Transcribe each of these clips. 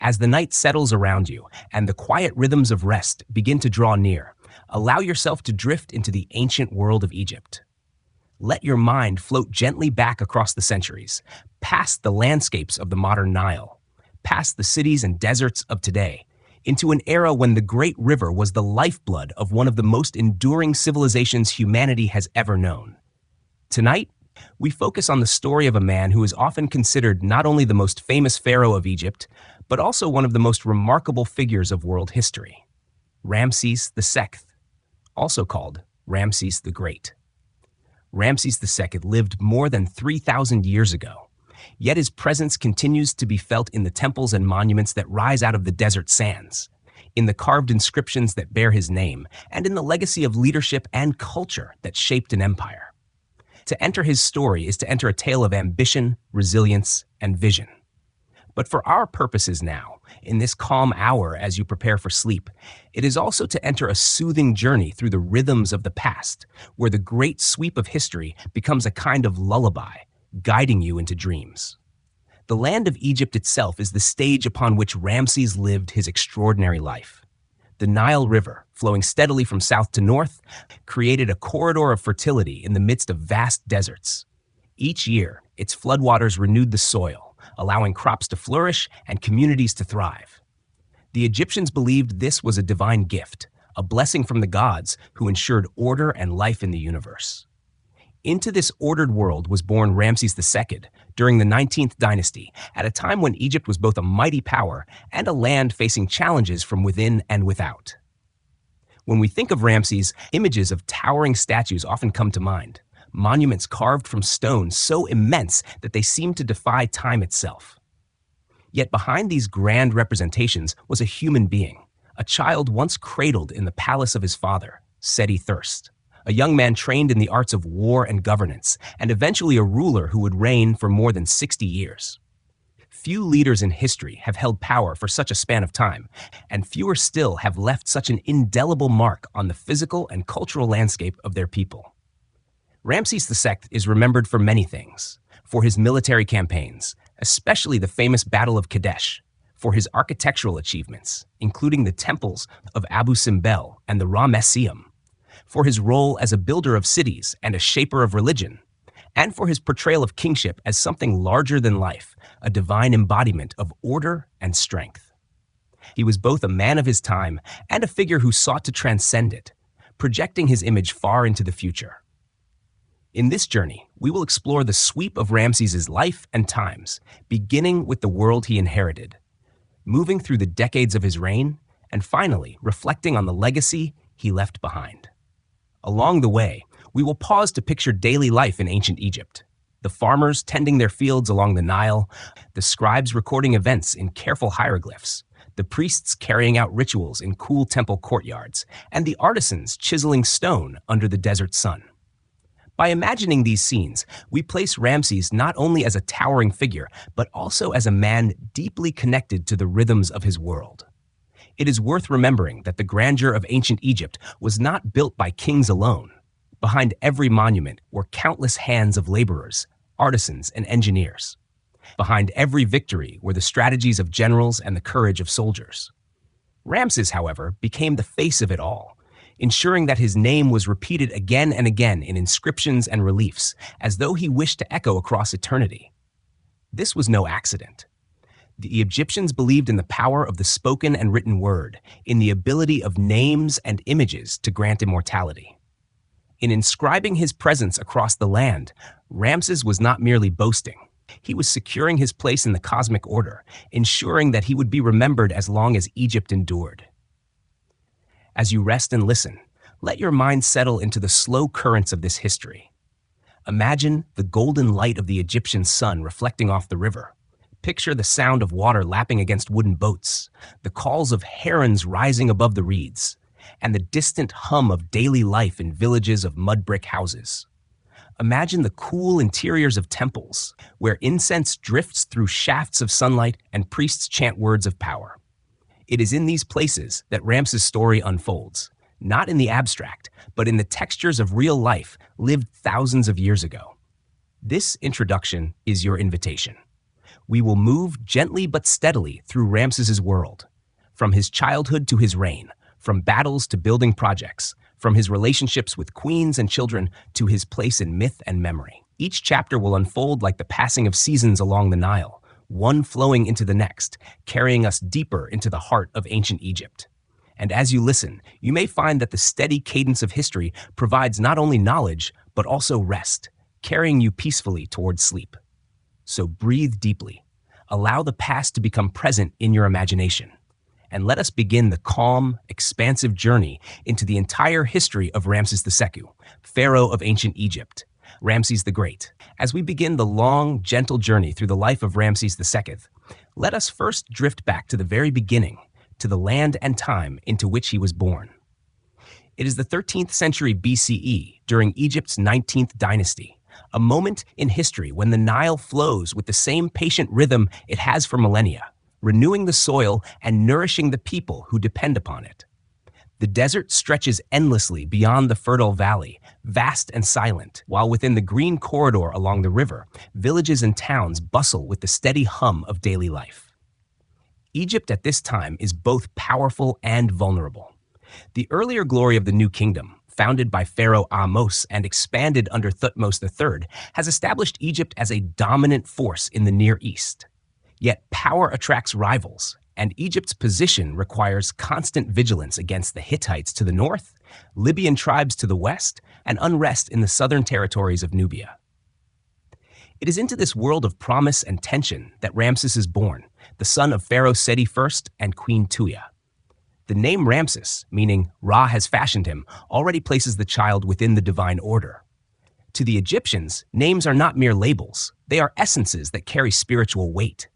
As the night settles around you and the quiet rhythms of rest begin to draw near, allow yourself to drift into the ancient world of Egypt. Let your mind float gently back across the centuries, past the landscapes of the modern Nile, past the cities and deserts of today, into an era when the great river was the lifeblood of one of the most enduring civilizations humanity has ever known. Tonight, we focus on the story of a man who is often considered not only the most famous pharaoh of Egypt, but also one of the most remarkable figures of world history, Ramses II, also called Ramses the Great. Ramses II lived more than 3,000 years ago, yet his presence continues to be felt in the temples and monuments that rise out of the desert sands, in the carved inscriptions that bear his name, and in the legacy of leadership and culture that shaped an empire. To enter his story is to enter a tale of ambition, resilience, and vision. But for our purposes now, in this calm hour as you prepare for sleep, it is also to enter a soothing journey through the rhythms of the past, where the great sweep of history becomes a kind of lullaby, guiding you into dreams. The land of Egypt itself is the stage upon which Ramses lived his extraordinary life. The Nile River, flowing steadily from south to north, created a corridor of fertility in the midst of vast deserts. Each year, its floodwaters renewed the soil, allowing crops to flourish and communities to thrive. The Egyptians believed this was a divine gift, a blessing from the gods who ensured order and life in the universe. Into this ordered world was born Ramses II during the 19th dynasty, at a time when Egypt was both a mighty power and a land facing challenges from within and without. When we think of Ramses, images of towering statues often come to mind, monuments carved from stone so immense that they seem to defy time itself. Yet behind these grand representations was a human being, a child once cradled in the palace of his father, Seti I, a young man trained in the arts of war and governance, and eventually a ruler who would reign for more than 60 years. Few leaders in history have held power for such a span of time, and fewer still have left such an indelible mark on the physical and cultural landscape of their people. Ramses II is remembered for many things: for his military campaigns, especially the famous Battle of Kadesh, for his architectural achievements, including the temples of Abu Simbel and the Ramesseum, for his role as a builder of cities and a shaper of religion, and for his portrayal of kingship as something larger than life, a divine embodiment of order and strength. He was both a man of his time and a figure who sought to transcend it, projecting his image far into the future. In this journey, we will explore the sweep of Ramses's life and times, beginning with the world he inherited, moving through the decades of his reign, and finally reflecting on the legacy he left behind. Along the way, we will pause to picture daily life in ancient Egypt. The farmers tending their fields along the Nile, the scribes recording events in careful hieroglyphs, the priests carrying out rituals in cool temple courtyards, and the artisans chiseling stone under the desert sun. By imagining these scenes, we place Ramses not only as a towering figure, but also as a man deeply connected to the rhythms of his world. It is worth remembering that the grandeur of ancient Egypt was not built by kings alone. Behind every monument were countless hands of laborers, artisans, and engineers. Behind every victory were the strategies of generals and the courage of soldiers. Ramses, however, became the face of it all, ensuring that his name was repeated again and again in inscriptions and reliefs, as though he wished to echo across eternity. This was no accident. The Egyptians believed in the power of the spoken and written word, in the ability of names and images to grant immortality. In inscribing his presence across the land, Ramses was not merely boasting. He was securing his place in the cosmic order, ensuring that he would be remembered as long as Egypt endured. As you rest and listen, let your mind settle into the slow currents of this history. Imagine the golden light of the Egyptian sun reflecting off the river. Picture the sound of water lapping against wooden boats, the calls of herons rising above the reeds, and the distant hum of daily life in villages of mud brick houses. Imagine the cool interiors of temples, where incense drifts through shafts of sunlight and priests chant words of power. It is in these places that Ramses' story unfolds, not in the abstract, but in the textures of real life lived thousands of years ago. This introduction is your invitation. We will move gently but steadily through Ramses's world, from his childhood to his reign, from battles to building projects, from his relationships with queens and children to his place in myth and memory. Each chapter will unfold like the passing of seasons along the Nile, one flowing into the next, carrying us deeper into the heart of ancient Egypt. And as you listen, you may find that the steady cadence of history provides not only knowledge, but also rest, carrying you peacefully towards sleep. So breathe deeply. Allow the past to become present in your imagination. And let us begin the calm, expansive journey into the entire history of Ramses II, Pharaoh of ancient Egypt, Ramses the Great. As we begin the long, gentle journey through the life of Ramses II, let us first drift back to the very beginning, to the land and time into which he was born. It is the 13th century BCE, during Egypt's 19th dynasty, a moment in history when the Nile flows with the same patient rhythm it has for millennia, renewing the soil and nourishing the people who depend upon it. The desert stretches endlessly beyond the fertile valley, vast and silent, while within the green corridor along the river, villages and towns bustle with the steady hum of daily life. Egypt at this time is both powerful and vulnerable. The earlier glory of the New Kingdom, founded by Pharaoh Ahmose and expanded under Thutmose III, has established Egypt as a dominant force in the Near East. Yet power attracts rivals, and Egypt's position requires constant vigilance against the Hittites to the north, Libyan tribes to the west, and unrest in the southern territories of Nubia. It is into this world of promise and tension that Ramses is born, the son of Pharaoh Seti I and Queen Tuya. The name Ramses, meaning Ra has fashioned him, already places the child within the divine order. To the Egyptians, names are not mere labels. They are essences that carry spiritual weight.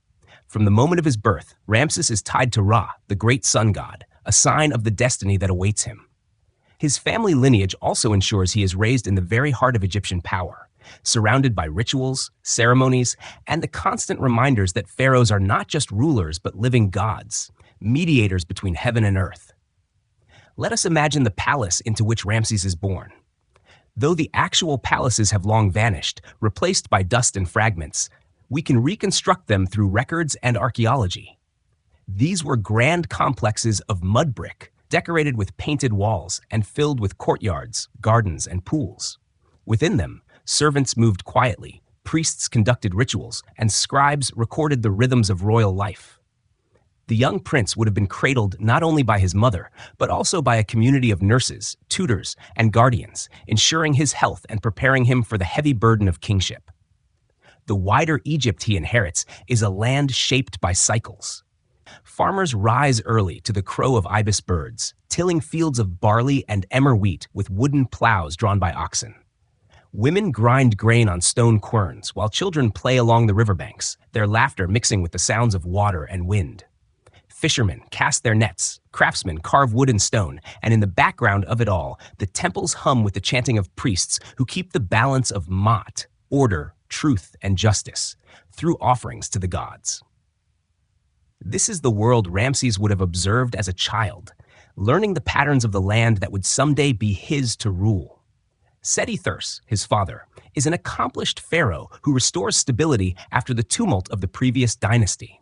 From the moment of his birth, Ramses is tied to Ra, the great sun god, a sign of the destiny that awaits him. His family lineage also ensures he is raised in the very heart of Egyptian power, surrounded by rituals, ceremonies, and the constant reminders that pharaohs are not just rulers but living gods, mediators between heaven and earth. Let us imagine the palace into which Ramses is born. Though the actual palaces have long vanished, replaced by dust and fragments, we can reconstruct them through records and archaeology. These were grand complexes of mud brick, decorated with painted walls and filled with courtyards, gardens, and pools. Within them, servants moved quietly, priests conducted rituals, and scribes recorded the rhythms of royal life. The young prince would have been cradled not only by his mother, but also by a community of nurses, tutors, and guardians, ensuring his health and preparing him for the heavy burden of kingship. The wider Egypt he inherits is a land shaped by cycles. Farmers rise early to the crow of ibis birds, tilling fields of barley and emmer wheat with wooden plows drawn by oxen. Women grind grain on stone querns, while children play along the riverbanks, their laughter mixing with the sounds of water and wind. Fishermen cast their nets, craftsmen carve wood and stone, and in the background of it all, the temples hum with the chanting of priests who keep the balance of Ma'at, order, truth, and justice, through offerings to the gods. This is the world Ramses would have observed as a child, learning the patterns of the land that would someday be his to rule. Seti I, his father, is an accomplished pharaoh who restores stability after the tumult of the previous dynasty.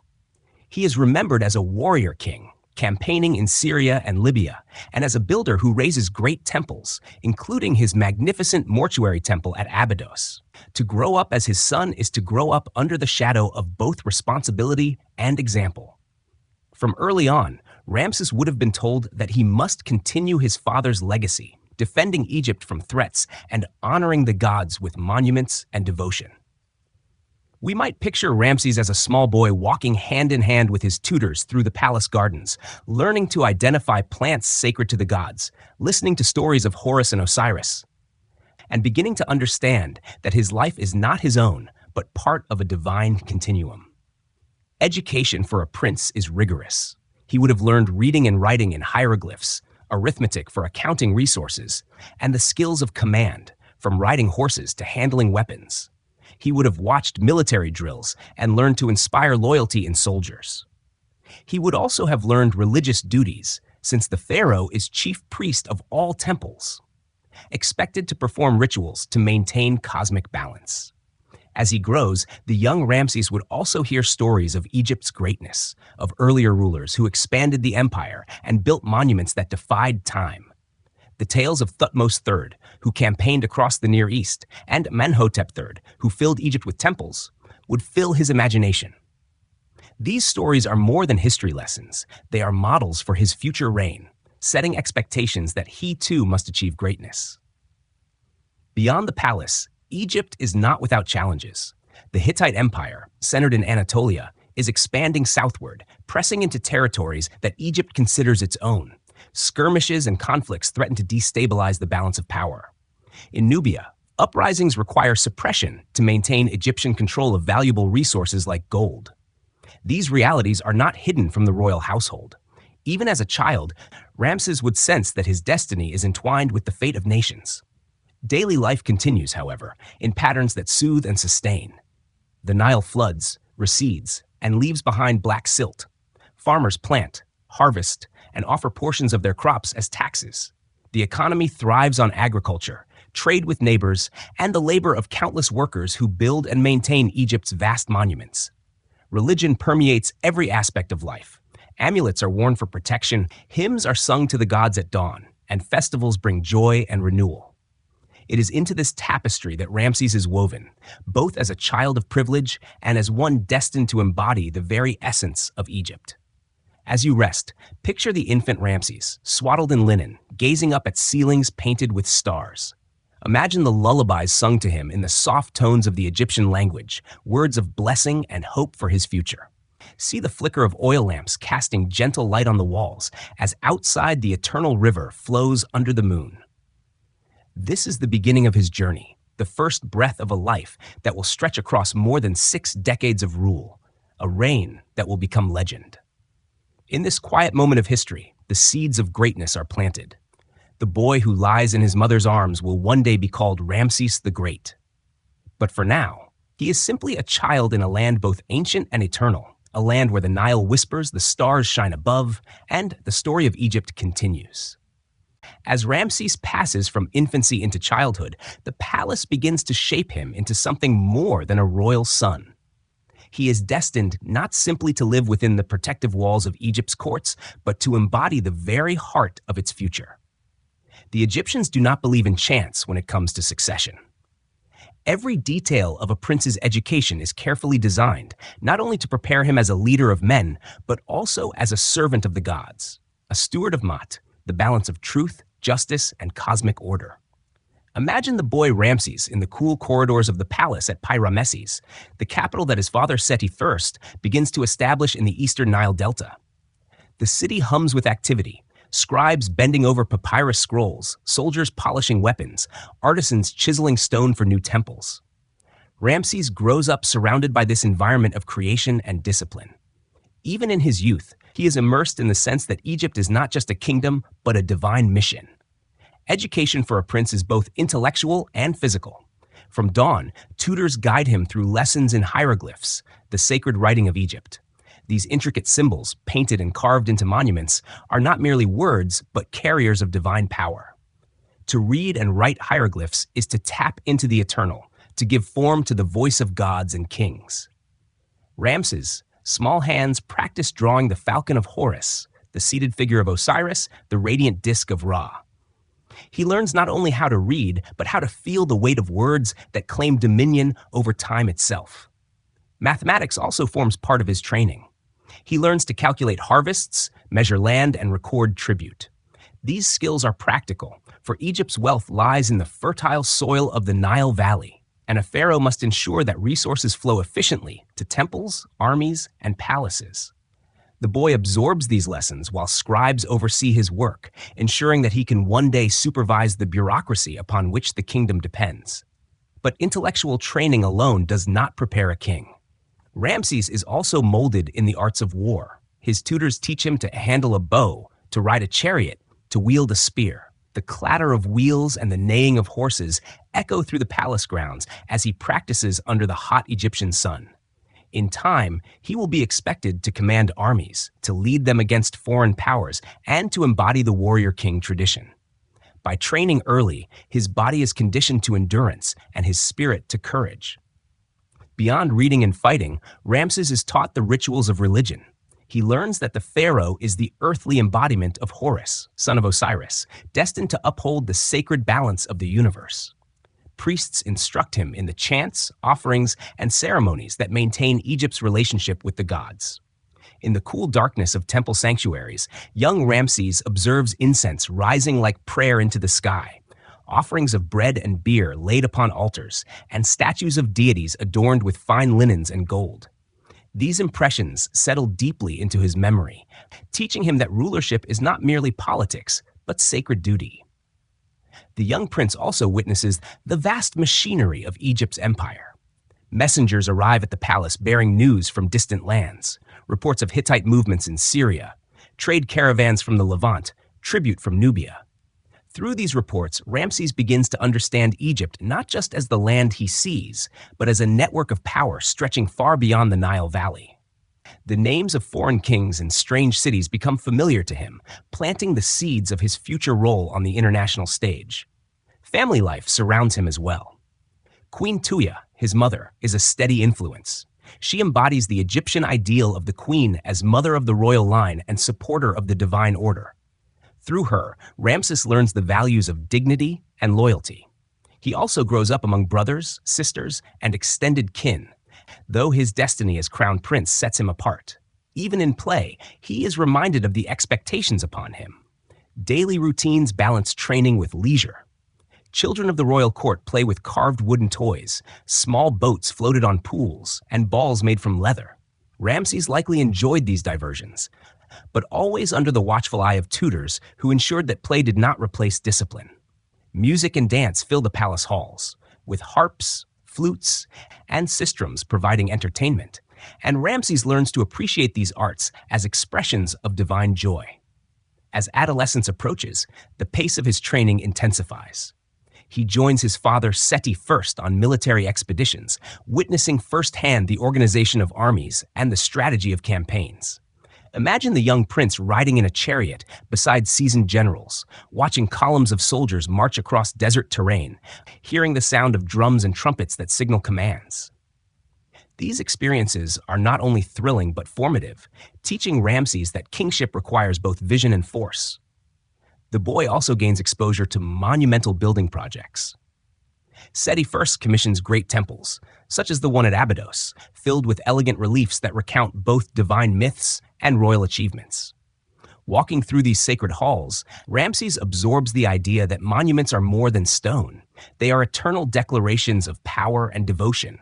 He is remembered as a warrior king, campaigning in Syria and Libya, and as a builder who raises great temples, including his magnificent mortuary temple at Abydos. To grow up as his son is to grow up under the shadow of both responsibility and example. From early on, Ramses would have been told that he must continue his father's legacy, defending Egypt from threats and honoring the gods with monuments and devotion. We might picture Ramses as a small boy walking hand in hand with his tutors through the palace gardens, learning to identify plants sacred to the gods, listening to stories of Horus and Osiris, and beginning to understand that his life is not his own, but part of a divine continuum. Education for a prince is rigorous. He would have learned reading and writing in hieroglyphs, arithmetic for accounting resources, and the skills of command, from riding horses to handling weapons. He would have watched military drills and learned to inspire loyalty in soldiers. He would also have learned religious duties, since the pharaoh is chief priest of all temples, expected to perform rituals to maintain cosmic balance. As he grows, the young Ramses would also hear stories of Egypt's greatness, of earlier rulers who expanded the empire and built monuments that defied time. The tales of Thutmose III, who campaigned across the Near East, and Menhotep III, who filled Egypt with temples, would fill his imagination. These stories are more than history lessons. They are models for his future reign, setting expectations that he too must achieve greatness. Beyond the palace, Egypt is not without challenges. The Hittite Empire, centered in Anatolia, is expanding southward, pressing into territories that Egypt considers its own. Skirmishes and conflicts threaten to destabilize the balance of power. In Nubia, uprisings require suppression to maintain Egyptian control of valuable resources like gold. These realities are not hidden from the royal household. Even as a child, Ramses would sense that his destiny is entwined with the fate of nations. Daily life continues, however, in patterns that soothe and sustain. The Nile floods, recedes, and leaves behind black silt. Farmers plant, harvest, and offer portions of their crops as taxes. The economy thrives on agriculture, trade with neighbors, and the labor of countless workers who build and maintain Egypt's vast monuments. Religion permeates every aspect of life. Amulets are worn for protection, hymns are sung to the gods at dawn, and festivals bring joy and renewal. It is into this tapestry that Ramses is woven, both as a child of privilege and as one destined to embody the very essence of Egypt. As you rest, picture the infant Ramses, swaddled in linen, gazing up at ceilings painted with stars. Imagine the lullabies sung to him in the soft tones of the Egyptian language, words of blessing and hope for his future. See the flicker of oil lamps casting gentle light on the walls as outside the eternal river flows under the moon. This is the beginning of his journey, the first breath of a life that will stretch across more than 6 decades of rule, a reign that will become legend. In this quiet moment of history, the seeds of greatness are planted. The boy who lies in his mother's arms will one day be called Ramses the Great. But for now, he is simply a child in a land both ancient and eternal, a land where the Nile whispers, the stars shine above, and the story of Egypt continues. As Ramses passes from infancy into childhood, the palace begins to shape him into something more than a royal son. He is destined not simply to live within the protective walls of Egypt's courts, but to embody the very heart of its future. The Egyptians do not believe in chance when it comes to succession. Every detail of a prince's education is carefully designed, not only to prepare him as a leader of men, but also as a servant of the gods, a steward of Ma'at, the balance of truth, justice, and cosmic order. Imagine the boy Ramses in the cool corridors of the palace at Pi-Ramesses, the capital that his father Seti I begins to establish in the eastern Nile Delta. The city hums with activity, scribes bending over papyrus scrolls, soldiers polishing weapons, artisans chiseling stone for new temples. Ramses grows up surrounded by this environment of creation and discipline. Even in his youth, he is immersed in the sense that Egypt is not just a kingdom, but a divine mission. Education for a prince is both intellectual and physical. From dawn, tutors guide him through lessons in hieroglyphs, the sacred writing of Egypt. These intricate symbols, painted and carved into monuments, are not merely words, but carriers of divine power. To read and write hieroglyphs is to tap into the eternal, to give form to the voice of gods and kings. Ramses' small hands practice drawing the falcon of Horus, the seated figure of Osiris, the radiant disk of Ra. He learns not only how to read, but how to feel the weight of words that claim dominion over time itself. Mathematics also forms part of his training. He learns to calculate harvests, measure land, and record tribute. These skills are practical, for Egypt's wealth lies in the fertile soil of the Nile Valley, and a pharaoh must ensure that resources flow efficiently to temples, armies, and palaces. The boy absorbs these lessons while scribes oversee his work, ensuring that he can one day supervise the bureaucracy upon which the kingdom depends. But intellectual training alone does not prepare a king. Ramses is also molded in the arts of war. His tutors teach him to handle a bow, to ride a chariot, to wield a spear. The clatter of wheels and the neighing of horses echo through the palace grounds as he practices under the hot Egyptian sun. In time, he will be expected to command armies, to lead them against foreign powers, and to embody the warrior king tradition. By training early, his body is conditioned to endurance and his spirit to courage. Beyond reading and fighting, Ramses is taught the rituals of religion. He learns that the pharaoh is the earthly embodiment of Horus, son of Osiris, destined to uphold the sacred balance of the universe. Priests instruct him in the chants, offerings, and ceremonies that maintain Egypt's relationship with the gods. In the cool darkness of temple sanctuaries, young Ramses observes incense rising like prayer into the sky, offerings of bread and beer laid upon altars, and statues of deities adorned with fine linens and gold. These impressions settle deeply into his memory, teaching him that rulership is not merely politics, but sacred duty. The young prince also witnesses the vast machinery of Egypt's empire. Messengers arrive at the palace bearing news from distant lands, reports of Hittite movements in Syria, trade caravans from the Levant, tribute from Nubia. Through these reports, Ramses begins to understand Egypt not just as the land he sees, but as a network of power stretching far beyond the Nile Valley. The names of foreign kings and strange cities become familiar to him, planting the seeds of his future role on the international stage. Family life surrounds him as well. Queen Tuya, his mother, is a steady influence. She embodies the Egyptian ideal of the queen as mother of the royal line and supporter of the divine order. Through her, Ramses learns the values of dignity and loyalty. He also grows up among brothers, sisters, and extended kin, though his destiny as crown prince sets him apart. Even in play, he is reminded of the expectations upon him. Daily routines balance training with leisure. Children of the royal court play with carved wooden toys, small boats floated on pools, and balls made from leather. Ramses likely enjoyed these diversions, but always under the watchful eye of tutors who ensured that play did not replace discipline. Music and dance fill the palace halls, with harps, flutes, and sistrums providing entertainment, and Ramses learns to appreciate these arts as expressions of divine joy. As adolescence approaches, the pace of his training intensifies. He joins his father Seti I on military expeditions, witnessing firsthand the organization of armies and the strategy of campaigns. Imagine the young prince riding in a chariot beside seasoned generals, watching columns of soldiers march across desert terrain, hearing the sound of drums and trumpets that signal commands. These experiences are not only thrilling but formative, teaching Ramses that kingship requires both vision and force. The boy also gains exposure to monumental building projects. Seti I commissions great temples, such as the one at Abydos, filled with elegant reliefs that recount both divine myths and royal achievements. Walking through these sacred halls, Ramses absorbs the idea that monuments are more than stone. They are eternal declarations of power and devotion.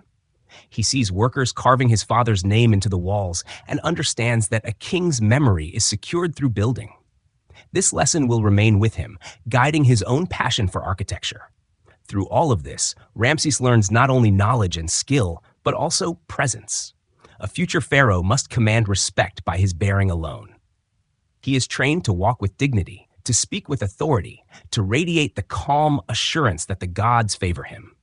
He sees workers carving his father's name into the walls and understands that a king's memory is secured through building. This lesson will remain with him, guiding his own passion for architecture. Through all of this, Ramses learns not only knowledge and skill, but also presence. A future pharaoh must command respect by his bearing alone. He is trained to walk with dignity, to speak with authority, to radiate the calm assurance that the gods favor him.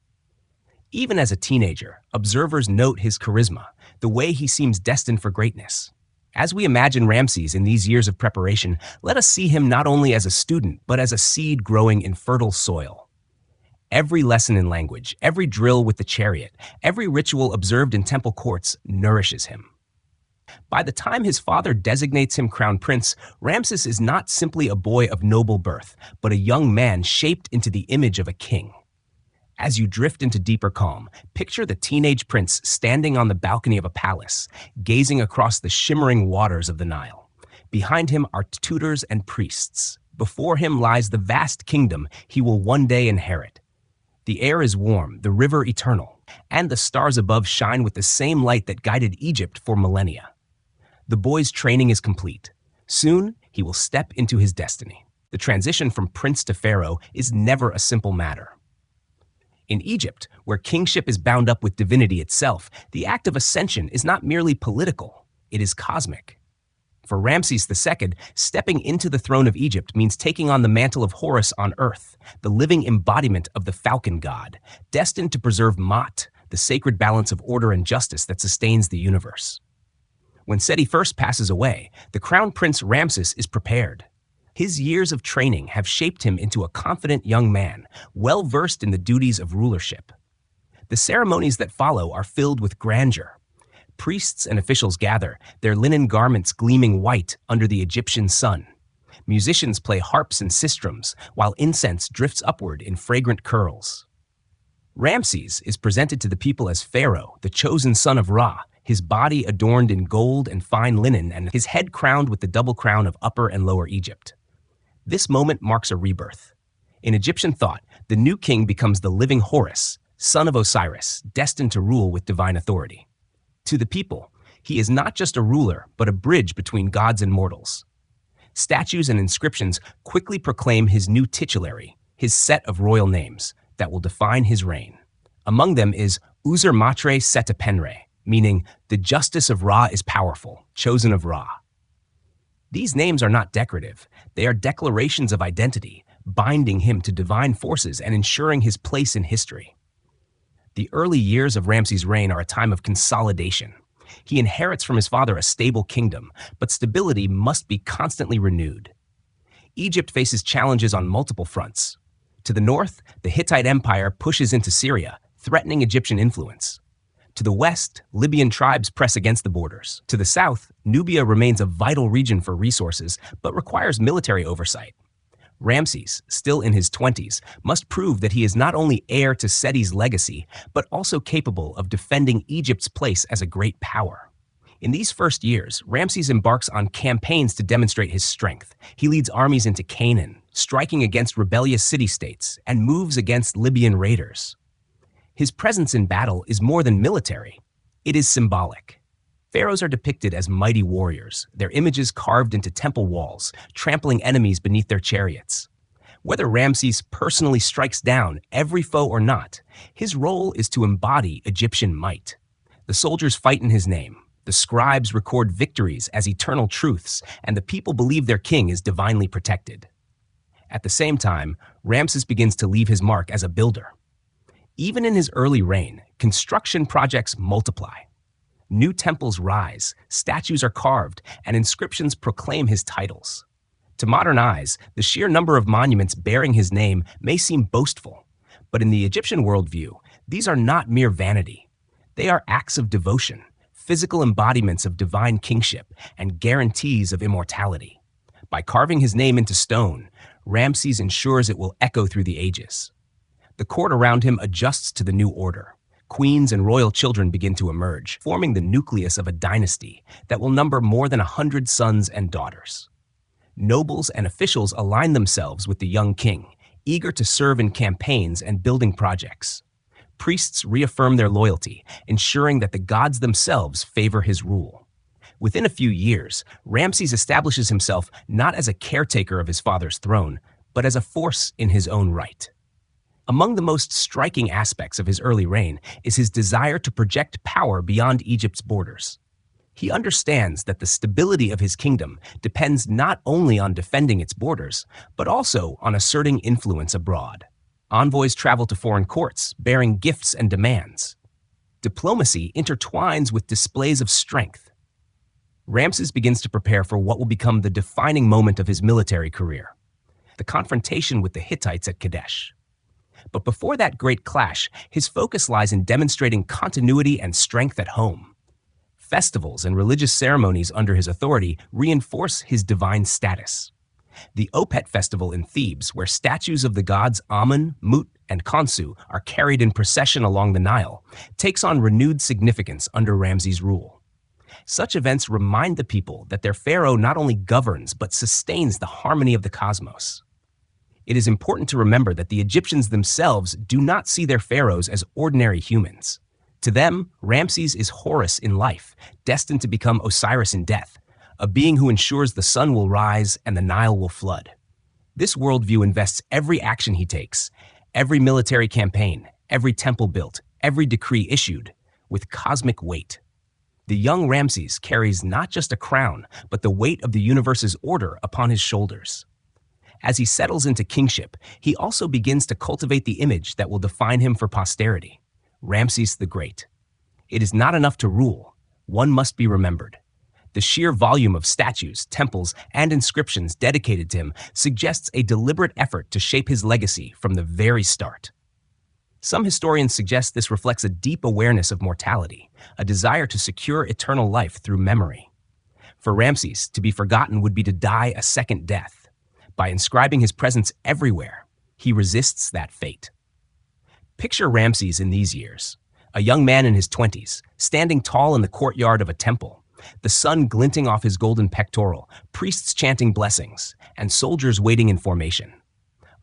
Even as a teenager, observers note his charisma, the way he seems destined for greatness. As we imagine Ramses in these years of preparation, let us see him not only as a student, but as a seed growing in fertile soil. Every lesson in language, every drill with the chariot, every ritual observed in temple courts nourishes him. By the time his father designates him crown prince, Ramses is not simply a boy of noble birth, but a young man shaped into the image of a king. As you drift into deeper calm, picture the teenage prince standing on the balcony of a palace, gazing across the shimmering waters of the Nile. Behind him are tutors and priests. Before him lies the vast kingdom he will one day inherit. The air is warm, the river eternal, and the stars above shine with the same light that guided Egypt for millennia. The boy's training is complete. Soon, he will step into his destiny. The transition from prince to pharaoh is never a simple matter. In Egypt, where kingship is bound up with divinity itself, the act of ascension is not merely political, it is cosmic. For Ramses II, stepping into the throne of Egypt means taking on the mantle of Horus on earth, the living embodiment of the falcon god, destined to preserve Ma'at, the sacred balance of order and justice that sustains the universe. When Seti I passes away, the crown prince Ramses is prepared. His years of training have shaped him into a confident young man, well-versed in the duties of rulership. The ceremonies that follow are filled with grandeur. Priests and officials gather, their linen garments gleaming white under the Egyptian sun. Musicians play harps and sistrums, while incense drifts upward in fragrant curls. Ramses is presented to the people as Pharaoh, the chosen son of Ra, his body adorned in gold and fine linen and his head crowned with the double crown of Upper and Lower Egypt. This moment marks a rebirth. In Egyptian thought, the new king becomes the living Horus, son of Osiris, destined to rule with divine authority. To the people, he is not just a ruler, but a bridge between gods and mortals. Statues and inscriptions quickly proclaim his new titulary, his set of royal names, that will define his reign. Among them is Uzer Matre Setepenre, meaning the justice of Ra is powerful, chosen of Ra. These names are not decorative. They are declarations of identity, binding him to divine forces and ensuring his place in history. The early years of Ramses' reign are a time of consolidation. He inherits from his father a stable kingdom, but stability must be constantly renewed. Egypt faces challenges on multiple fronts. To the north, the Hittite Empire pushes into Syria, threatening Egyptian influence. To the west, Libyan tribes press against the borders. To the south, Nubia remains a vital region for resources, but requires military oversight. Ramses, still in his 20s, must prove that he is not only heir to Seti's legacy, but also capable of defending Egypt's place as a great power. In these first years, Ramses embarks on campaigns to demonstrate his strength. He leads armies into Canaan, striking against rebellious city-states, and moves against Libyan raiders. His presence in battle is more than military. It is symbolic. Pharaohs are depicted as mighty warriors, their images carved into temple walls, trampling enemies beneath their chariots. Whether Ramses personally strikes down every foe or not, his role is to embody Egyptian might. The soldiers fight in his name. The scribes record victories as eternal truths, and the people believe their king is divinely protected. At the same time, Ramses begins to leave his mark as a builder. Even in his early reign, construction projects multiply. New temples rise, statues are carved, and inscriptions proclaim his titles. To modern eyes, the sheer number of monuments bearing his name may seem boastful, but in the Egyptian worldview, these are not mere vanity. They are acts of devotion, physical embodiments of divine kingship, and guarantees of immortality. By carving his name into stone, Ramses ensures it will echo through the ages. The court around him adjusts to the new order. Queens and royal children begin to emerge, forming the nucleus of a dynasty that will number more than 100 sons and daughters. Nobles and officials align themselves with the young king, eager to serve in campaigns and building projects. Priests reaffirm their loyalty, ensuring that the gods themselves favor his rule. Within a few years, Ramses establishes himself not as a caretaker of his father's throne, but as a force in his own right. Among the most striking aspects of his early reign is his desire to project power beyond Egypt's borders. He understands that the stability of his kingdom depends not only on defending its borders, but also on asserting influence abroad. Envoys travel to foreign courts, bearing gifts and demands. Diplomacy intertwines with displays of strength. Ramses begins to prepare for what will become the defining moment of his military career, the confrontation with the Hittites at Kadesh. But before that great clash, his focus lies in demonstrating continuity and strength at home. Festivals and religious ceremonies under his authority reinforce his divine status. The Opet festival in Thebes, where statues of the gods Amun, Mut, and Khonsu are carried in procession along the Nile, takes on renewed significance under Ramses' rule. Such events remind the people that their pharaoh not only governs but sustains the harmony of the cosmos. It is important to remember that the Egyptians themselves do not see their pharaohs as ordinary humans. To them, Ramses is Horus in life, destined to become Osiris in death, a being who ensures the sun will rise and the Nile will flood. This worldview invests every action he takes, every military campaign, every temple built, every decree issued, with cosmic weight. The young Ramses carries not just a crown, but the weight of the universe's order upon his shoulders. As he settles into kingship, he also begins to cultivate the image that will define him for posterity, Ramses the Great. It is not enough to rule. One must be remembered. The sheer volume of statues, temples, and inscriptions dedicated to him suggests a deliberate effort to shape his legacy from the very start. Some historians suggest this reflects a deep awareness of mortality, a desire to secure eternal life through memory. For Ramses, to be forgotten would be to die a second death. By inscribing his presence everywhere, he resists that fate. Picture Ramses in these years, a young man in his 20s, standing tall in the courtyard of a temple, the sun glinting off his golden pectoral, priests chanting blessings, and soldiers waiting in formation.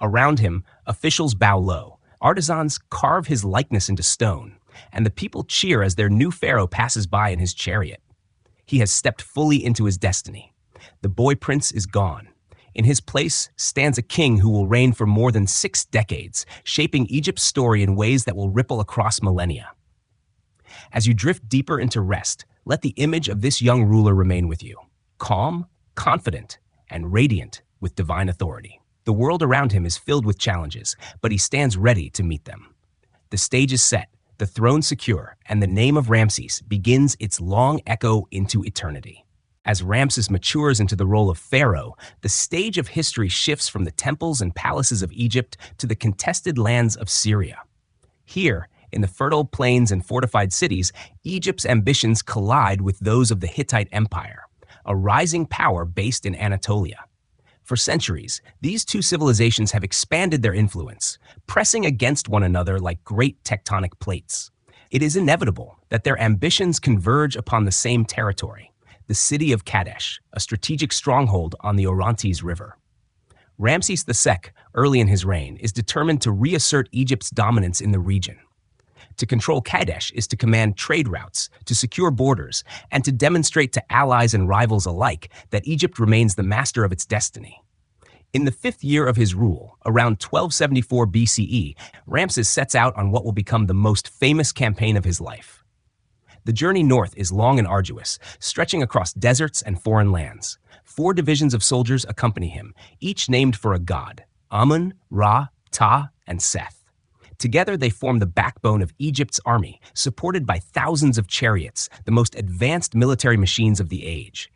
Around him, officials bow low, artisans carve his likeness into stone, and the people cheer as their new pharaoh passes by in his chariot. He has stepped fully into his destiny. The boy prince is gone. In his place stands a king who will reign for more than 6 decades, shaping Egypt's story in ways that will ripple across millennia. As you drift deeper into rest, let the image of this young ruler remain with you, calm, confident, and radiant with divine authority. The world around him is filled with challenges, but he stands ready to meet them. The stage is set, the throne secure, and the name of Ramses begins its long echo into eternity. As Ramses matures into the role of pharaoh, the stage of history shifts from the temples and palaces of Egypt to the contested lands of Syria. Here, in the fertile plains and fortified cities, Egypt's ambitions collide with those of the Hittite Empire, a rising power based in Anatolia. For centuries, these two civilizations have expanded their influence, pressing against one another like great tectonic plates. It is inevitable that their ambitions converge upon the same territory, the city of Kadesh, a strategic stronghold on the Orontes River. Ramses II, early in his reign, is determined to reassert Egypt's dominance in the region. To control Kadesh is to command trade routes, to secure borders, and to demonstrate to allies and rivals alike that Egypt remains the master of its destiny. In the 5th year of his rule, around 1274 BCE, Ramses sets out on what will become the most famous campaign of his life. The journey north is long and arduous, stretching across deserts and foreign lands. 4 divisions of soldiers accompany him, each named for a god: Amun, Ra, Ta, and Seth. Together, they form the backbone of Egypt's army, supported by thousands of chariots, the most advanced military machines of the age.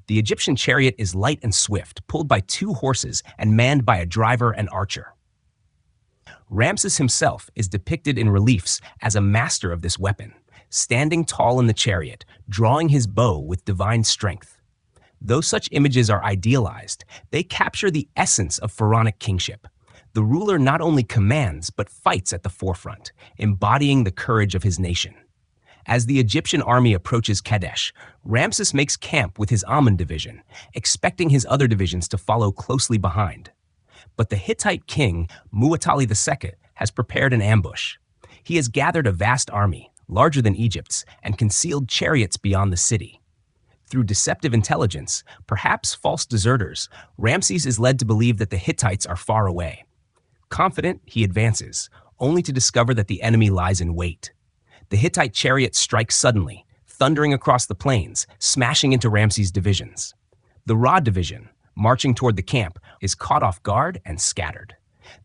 The Egyptian chariot is light and swift, pulled by 2 horses and manned by a driver and archer. Ramses himself is depicted in reliefs as a master of this weapon, standing tall in the chariot, drawing his bow with divine strength. Though such images are idealized, they capture the essence of pharaonic kingship. The ruler not only commands, but fights at the forefront, embodying the courage of his nation. As the Egyptian army approaches Kadesh, Ramses makes camp with his Amun division, expecting his other divisions to follow closely behind. But the Hittite king, Muwatalli II, has prepared an ambush. He has gathered a vast army, larger than Egypt's, and concealed chariots beyond the city. Through deceptive intelligence, perhaps false deserters, Ramses is led to believe that the Hittites are far away. Confident, he advances, only to discover that the enemy lies in wait. The Hittite chariot strikes suddenly, thundering across the plains, smashing into Ramses' divisions. The Ra division, marching toward the camp, is caught off guard and scattered.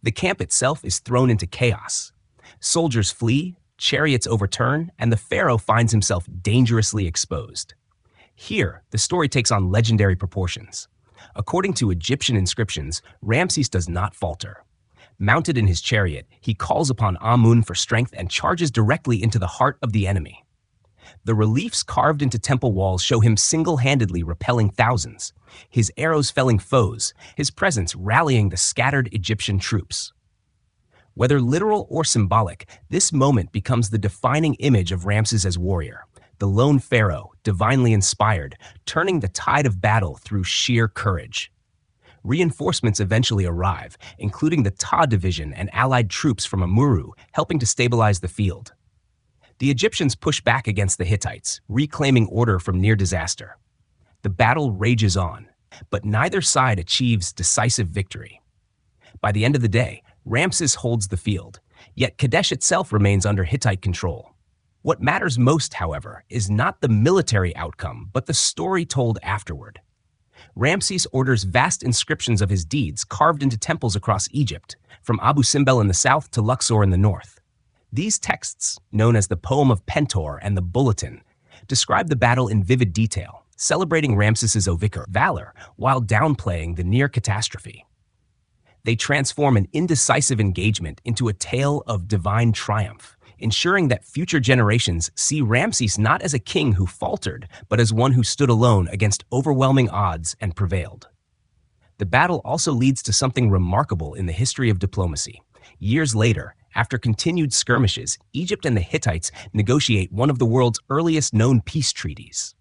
The camp itself is thrown into chaos. Soldiers flee, chariots overturn, and the pharaoh finds himself dangerously exposed. Here, the story takes on legendary proportions. According to Egyptian inscriptions, Ramses does not falter. Mounted in his chariot, he calls upon Amun for strength and charges directly into the heart of the enemy. The reliefs carved into temple walls show him single-handedly repelling thousands, his arrows felling foes, his presence rallying the scattered Egyptian troops. Whether literal or symbolic, this moment becomes the defining image of Ramses as warrior, the lone pharaoh, divinely inspired, turning the tide of battle through sheer courage. Reinforcements eventually arrive, including the Ta division and allied troops from Amurru, helping to stabilize the field. The Egyptians push back against the Hittites, reclaiming order from near disaster. The battle rages on, but neither side achieves decisive victory. By the end of the day, Ramses holds the field, yet Kadesh itself remains under Hittite control. What matters most, however, is not the military outcome, but the story told afterward. Ramses orders vast inscriptions of his deeds carved into temples across Egypt, from Abu Simbel in the south to Luxor in the north. These texts, known as the Poem of Pentor and the Bulletin, describe the battle in vivid detail, celebrating Ramses's valor while downplaying the near catastrophe. They transform an indecisive engagement into a tale of divine triumph, ensuring that future generations see Ramses not as a king who faltered, but as one who stood alone against overwhelming odds and prevailed. The battle also leads to something remarkable in the history of diplomacy. Years later, after continued skirmishes, Egypt and the Hittites negotiate one of the world's earliest known peace treaties.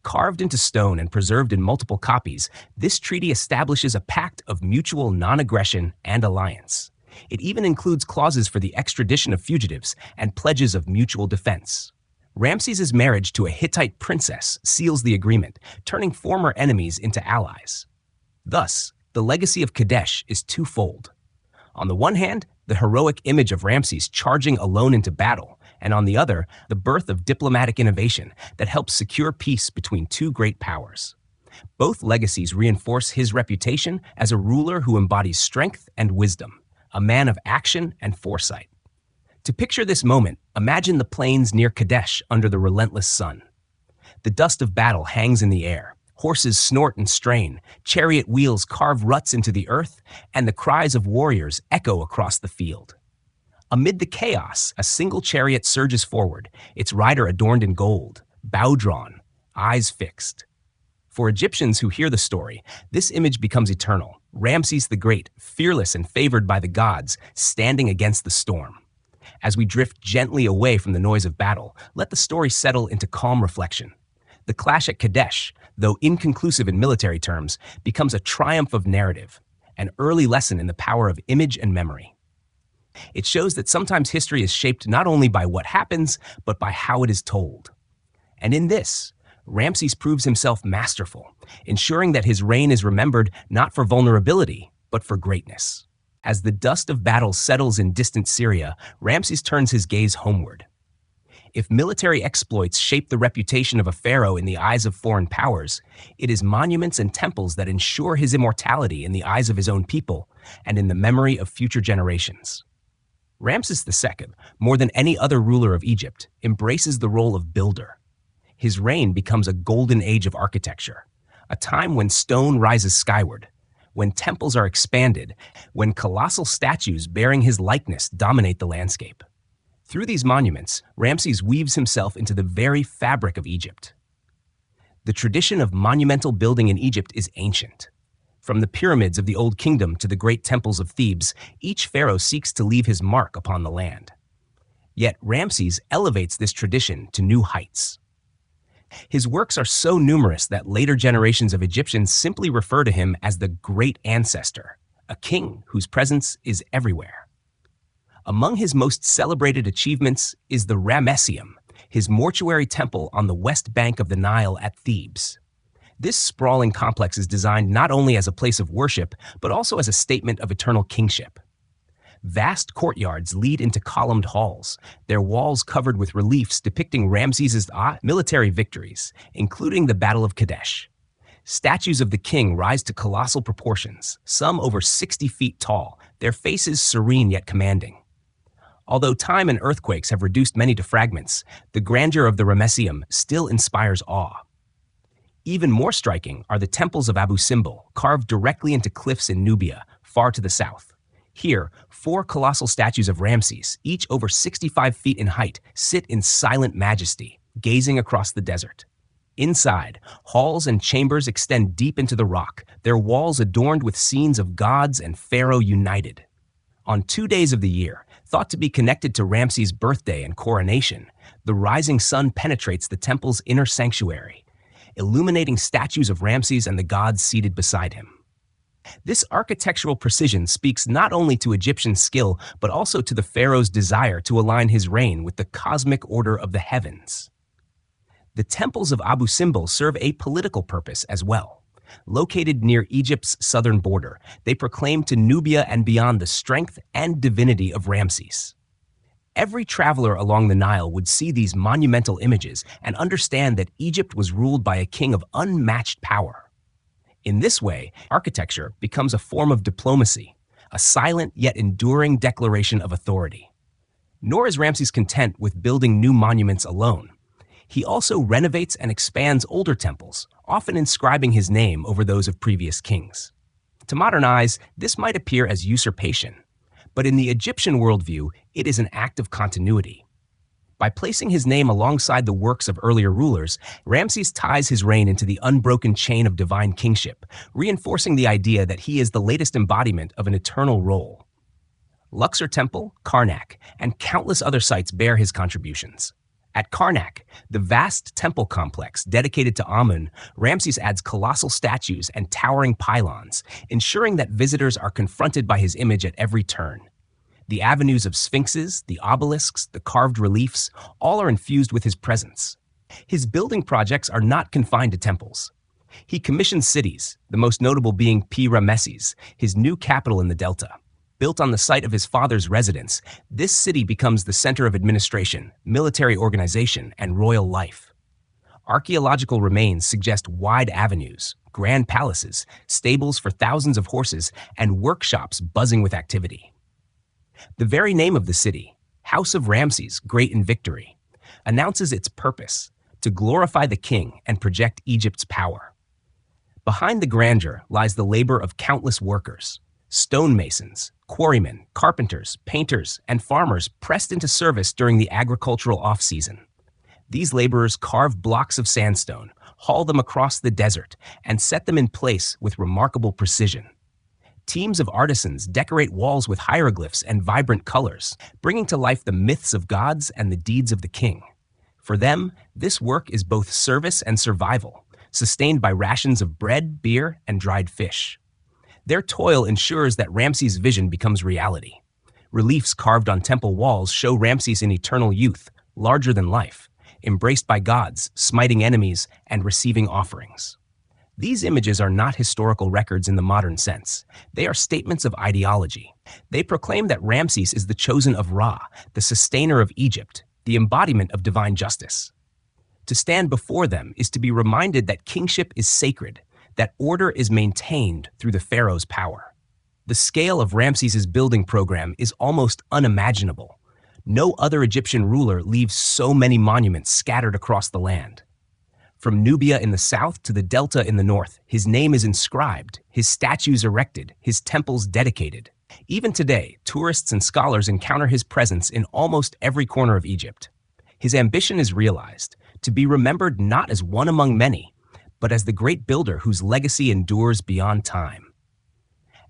Carved into stone and preserved in multiple copies, this treaty establishes a pact of mutual non-aggression and alliance. It even includes clauses for the extradition of fugitives and pledges of mutual defense. Ramses' marriage to a Hittite princess seals the agreement, turning former enemies into allies. Thus, the legacy of Kadesh is twofold. On the one hand, the heroic image of Ramses charging alone into battle, and on the other, the birth of diplomatic innovation that helps secure peace between two great powers. Both legacies reinforce his reputation as a ruler who embodies strength and wisdom, a man of action and foresight. To picture this moment, imagine the plains near Kadesh under the relentless sun. The dust of battle hangs in the air. Horses snort and strain, chariot wheels carve ruts into the earth, and the cries of warriors echo across the field. Amid the chaos, a single chariot surges forward, its rider adorned in gold, bow drawn, eyes fixed. For Egyptians who hear the story, this image becomes eternal. Ramses the Great, fearless and favored by the gods, standing against the storm. As we drift gently away from the noise of battle, let the story settle into calm reflection. The clash at Kadesh, though inconclusive in military terms, becomes a triumph of narrative, an early lesson in the power of image and memory. It shows that sometimes history is shaped not only by what happens, but by how it is told. And in this, Ramses proves himself masterful, ensuring that his reign is remembered not for vulnerability, but for greatness. As the dust of battle settles in distant Syria, Ramses turns his gaze homeward. If military exploits shape the reputation of a pharaoh in the eyes of foreign powers, it is monuments and temples that ensure his immortality in the eyes of his own people and in the memory of future generations. Ramses II, more than any other ruler of Egypt, embraces the role of builder. His reign becomes a golden age of architecture, a time when stone rises skyward, when temples are expanded, when colossal statues bearing his likeness dominate the landscape. Through these monuments, Ramses weaves himself into the very fabric of Egypt. The tradition of monumental building in Egypt is ancient. From the pyramids of the Old Kingdom to the great temples of Thebes, each pharaoh seeks to leave his mark upon the land. Yet Ramses elevates this tradition to new heights. His works are so numerous that later generations of Egyptians simply refer to him as the Great Ancestor, a king whose presence is everywhere. Among his most celebrated achievements is the Ramesseum, his mortuary temple on the west bank of the Nile at Thebes. This sprawling complex is designed not only as a place of worship, but also as a statement of eternal kingship. Vast courtyards lead into columned halls, their walls covered with reliefs depicting Ramses' military victories, including the Battle of Kadesh. Statues of the king rise to colossal proportions, some over 60 feet tall, their faces serene yet commanding. Although time and earthquakes have reduced many to fragments, the grandeur of the Ramesseum still inspires awe. Even more striking are the temples of Abu Simbel, carved directly into cliffs in Nubia, far to the south. Here, 4 colossal statues of Ramses, each over 65 feet in height, sit in silent majesty, gazing across the desert. Inside, halls and chambers extend deep into the rock, their walls adorned with scenes of gods and pharaoh united. On 2 days of the year, thought to be connected to Ramses' birthday and coronation, the rising sun penetrates the temple's inner sanctuary, illuminating statues of Ramses and the gods seated beside him. This architectural precision speaks not only to Egyptian skill, but also to the pharaoh's desire to align his reign with the cosmic order of the heavens. The temples of Abu Simbel serve a political purpose as well. Located near Egypt's southern border, they proclaim to Nubia and beyond the strength and divinity of Ramses. Every traveler along the Nile would see these monumental images and understand that Egypt was ruled by a king of unmatched power. In this way, architecture becomes a form of diplomacy, a silent yet enduring declaration of authority. Nor is Ramses content with building new monuments alone. He also renovates and expands older temples, often inscribing his name over those of previous kings. To modern eyes, this might appear as usurpation, but in the Egyptian worldview, it is an act of continuity. By placing his name alongside the works of earlier rulers, Ramses ties his reign into the unbroken chain of divine kingship, reinforcing the idea that he is the latest embodiment of an eternal role. Luxor Temple, Karnak, and countless other sites bear his contributions. At Karnak, the vast temple complex dedicated to Amun, Ramses adds colossal statues and towering pylons, ensuring that visitors are confronted by his image at every turn. The avenues of sphinxes, the obelisks, the carved reliefs, all are infused with his presence. His building projects are not confined to temples. He commissions cities, the most notable being Pi-Ramesses, his new capital in the Delta. Built on the site of his father's residence, this city becomes the center of administration, military organization, and royal life. Archaeological remains suggest wide avenues, grand palaces, stables for thousands of horses, and workshops buzzing with activity. The very name of the city, House of Ramses, Great in Victory, announces its purpose, to glorify the king and project Egypt's power. Behind the grandeur lies the labor of countless workers, stonemasons, quarrymen, carpenters, painters, and farmers pressed into service during the agricultural off-season. These laborers carve blocks of sandstone, haul them across the desert, and set them in place with remarkable precision. Teams of artisans decorate walls with hieroglyphs and vibrant colors, bringing to life the myths of gods and the deeds of the king. For them, this work is both service and survival, sustained by rations of bread, beer, and dried fish. Their toil ensures that Ramses' vision becomes reality. Reliefs carved on temple walls show Ramses in eternal youth, larger than life, embraced by gods, smiting enemies, and receiving offerings. These images are not historical records in the modern sense. They are statements of ideology. They proclaim that Ramses is the chosen of Ra, the sustainer of Egypt, the embodiment of divine justice. To stand before them is to be reminded that kingship is sacred, that order is maintained through the pharaoh's power. The scale of Ramses' building program is almost unimaginable. No other Egyptian ruler leaves so many monuments scattered across the land. From Nubia in the south to the Delta in the north, his name is inscribed, his statues erected, his temples dedicated. Even today, tourists and scholars encounter his presence in almost every corner of Egypt. His ambition is realized, to be remembered not as one among many, but as the great builder whose legacy endures beyond time.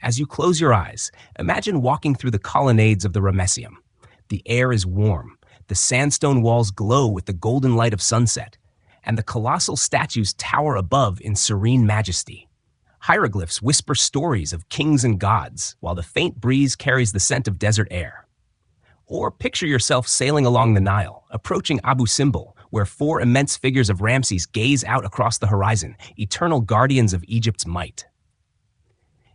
As you close your eyes, imagine walking through the colonnades of the Ramesseum. The air is warm, the sandstone walls glow with the golden light of sunset, and the colossal statues tower above in serene majesty. Hieroglyphs whisper stories of kings and gods, while the faint breeze carries the scent of desert air. Or picture yourself sailing along the Nile, approaching Abu Simbel, where 4 immense figures of Ramses gaze out across the horizon, eternal guardians of Egypt's might.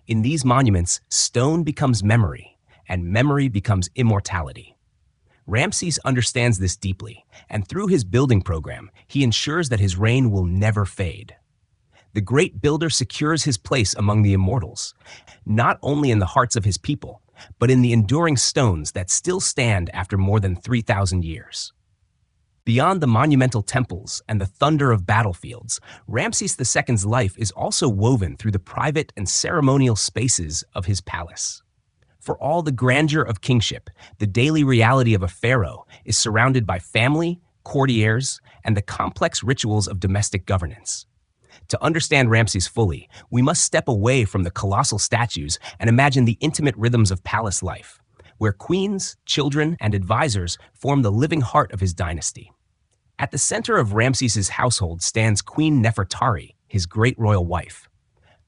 In these monuments, stone becomes memory, and memory becomes immortality. Ramses understands this deeply, and through his building program, he ensures that his reign will never fade. The great builder secures his place among the immortals, not only in the hearts of his people, but in the enduring stones that still stand after more than 3,000 years. Beyond the monumental temples and the thunder of battlefields, Ramses II's life is also woven through the private and ceremonial spaces of his palace. For all the grandeur of kingship, the daily reality of a pharaoh is surrounded by family, courtiers, and the complex rituals of domestic governance. To understand Ramses fully, we must step away from the colossal statues and imagine the intimate rhythms of palace life, where queens, children, and advisors form the living heart of his dynasty. At the center of Ramses' household stands Queen Nefertari, his great royal wife.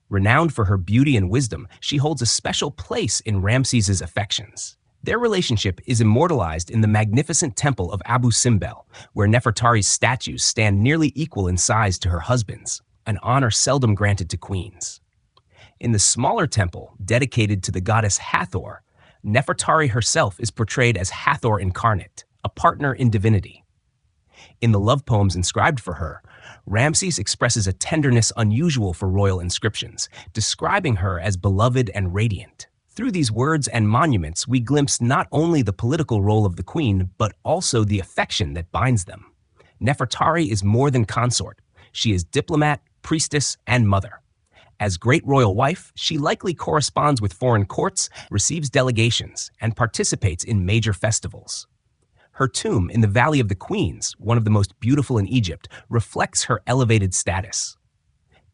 Renowned for her beauty and wisdom, she holds a special place in Ramses' affections. Their relationship is immortalized in the magnificent temple of Abu Simbel, where Nefertari's statues stand nearly equal in size to her husband's, an honor seldom granted to queens. In the smaller temple, dedicated to the goddess Hathor, Nefertari herself is portrayed as Hathor incarnate, a partner in divinity. In the love poems inscribed for her, Ramses expresses a tenderness unusual for royal inscriptions, describing her as beloved and radiant. Through these words and monuments, we glimpse not only the political role of the queen, but also the affection that binds them. Nefertari is more than consort. She is diplomat, priestess, and mother. As great royal wife, she likely corresponds with foreign courts, receives delegations, and participates in major festivals. Her tomb in the Valley of the Queens, one of the most beautiful in Egypt, reflects her elevated status.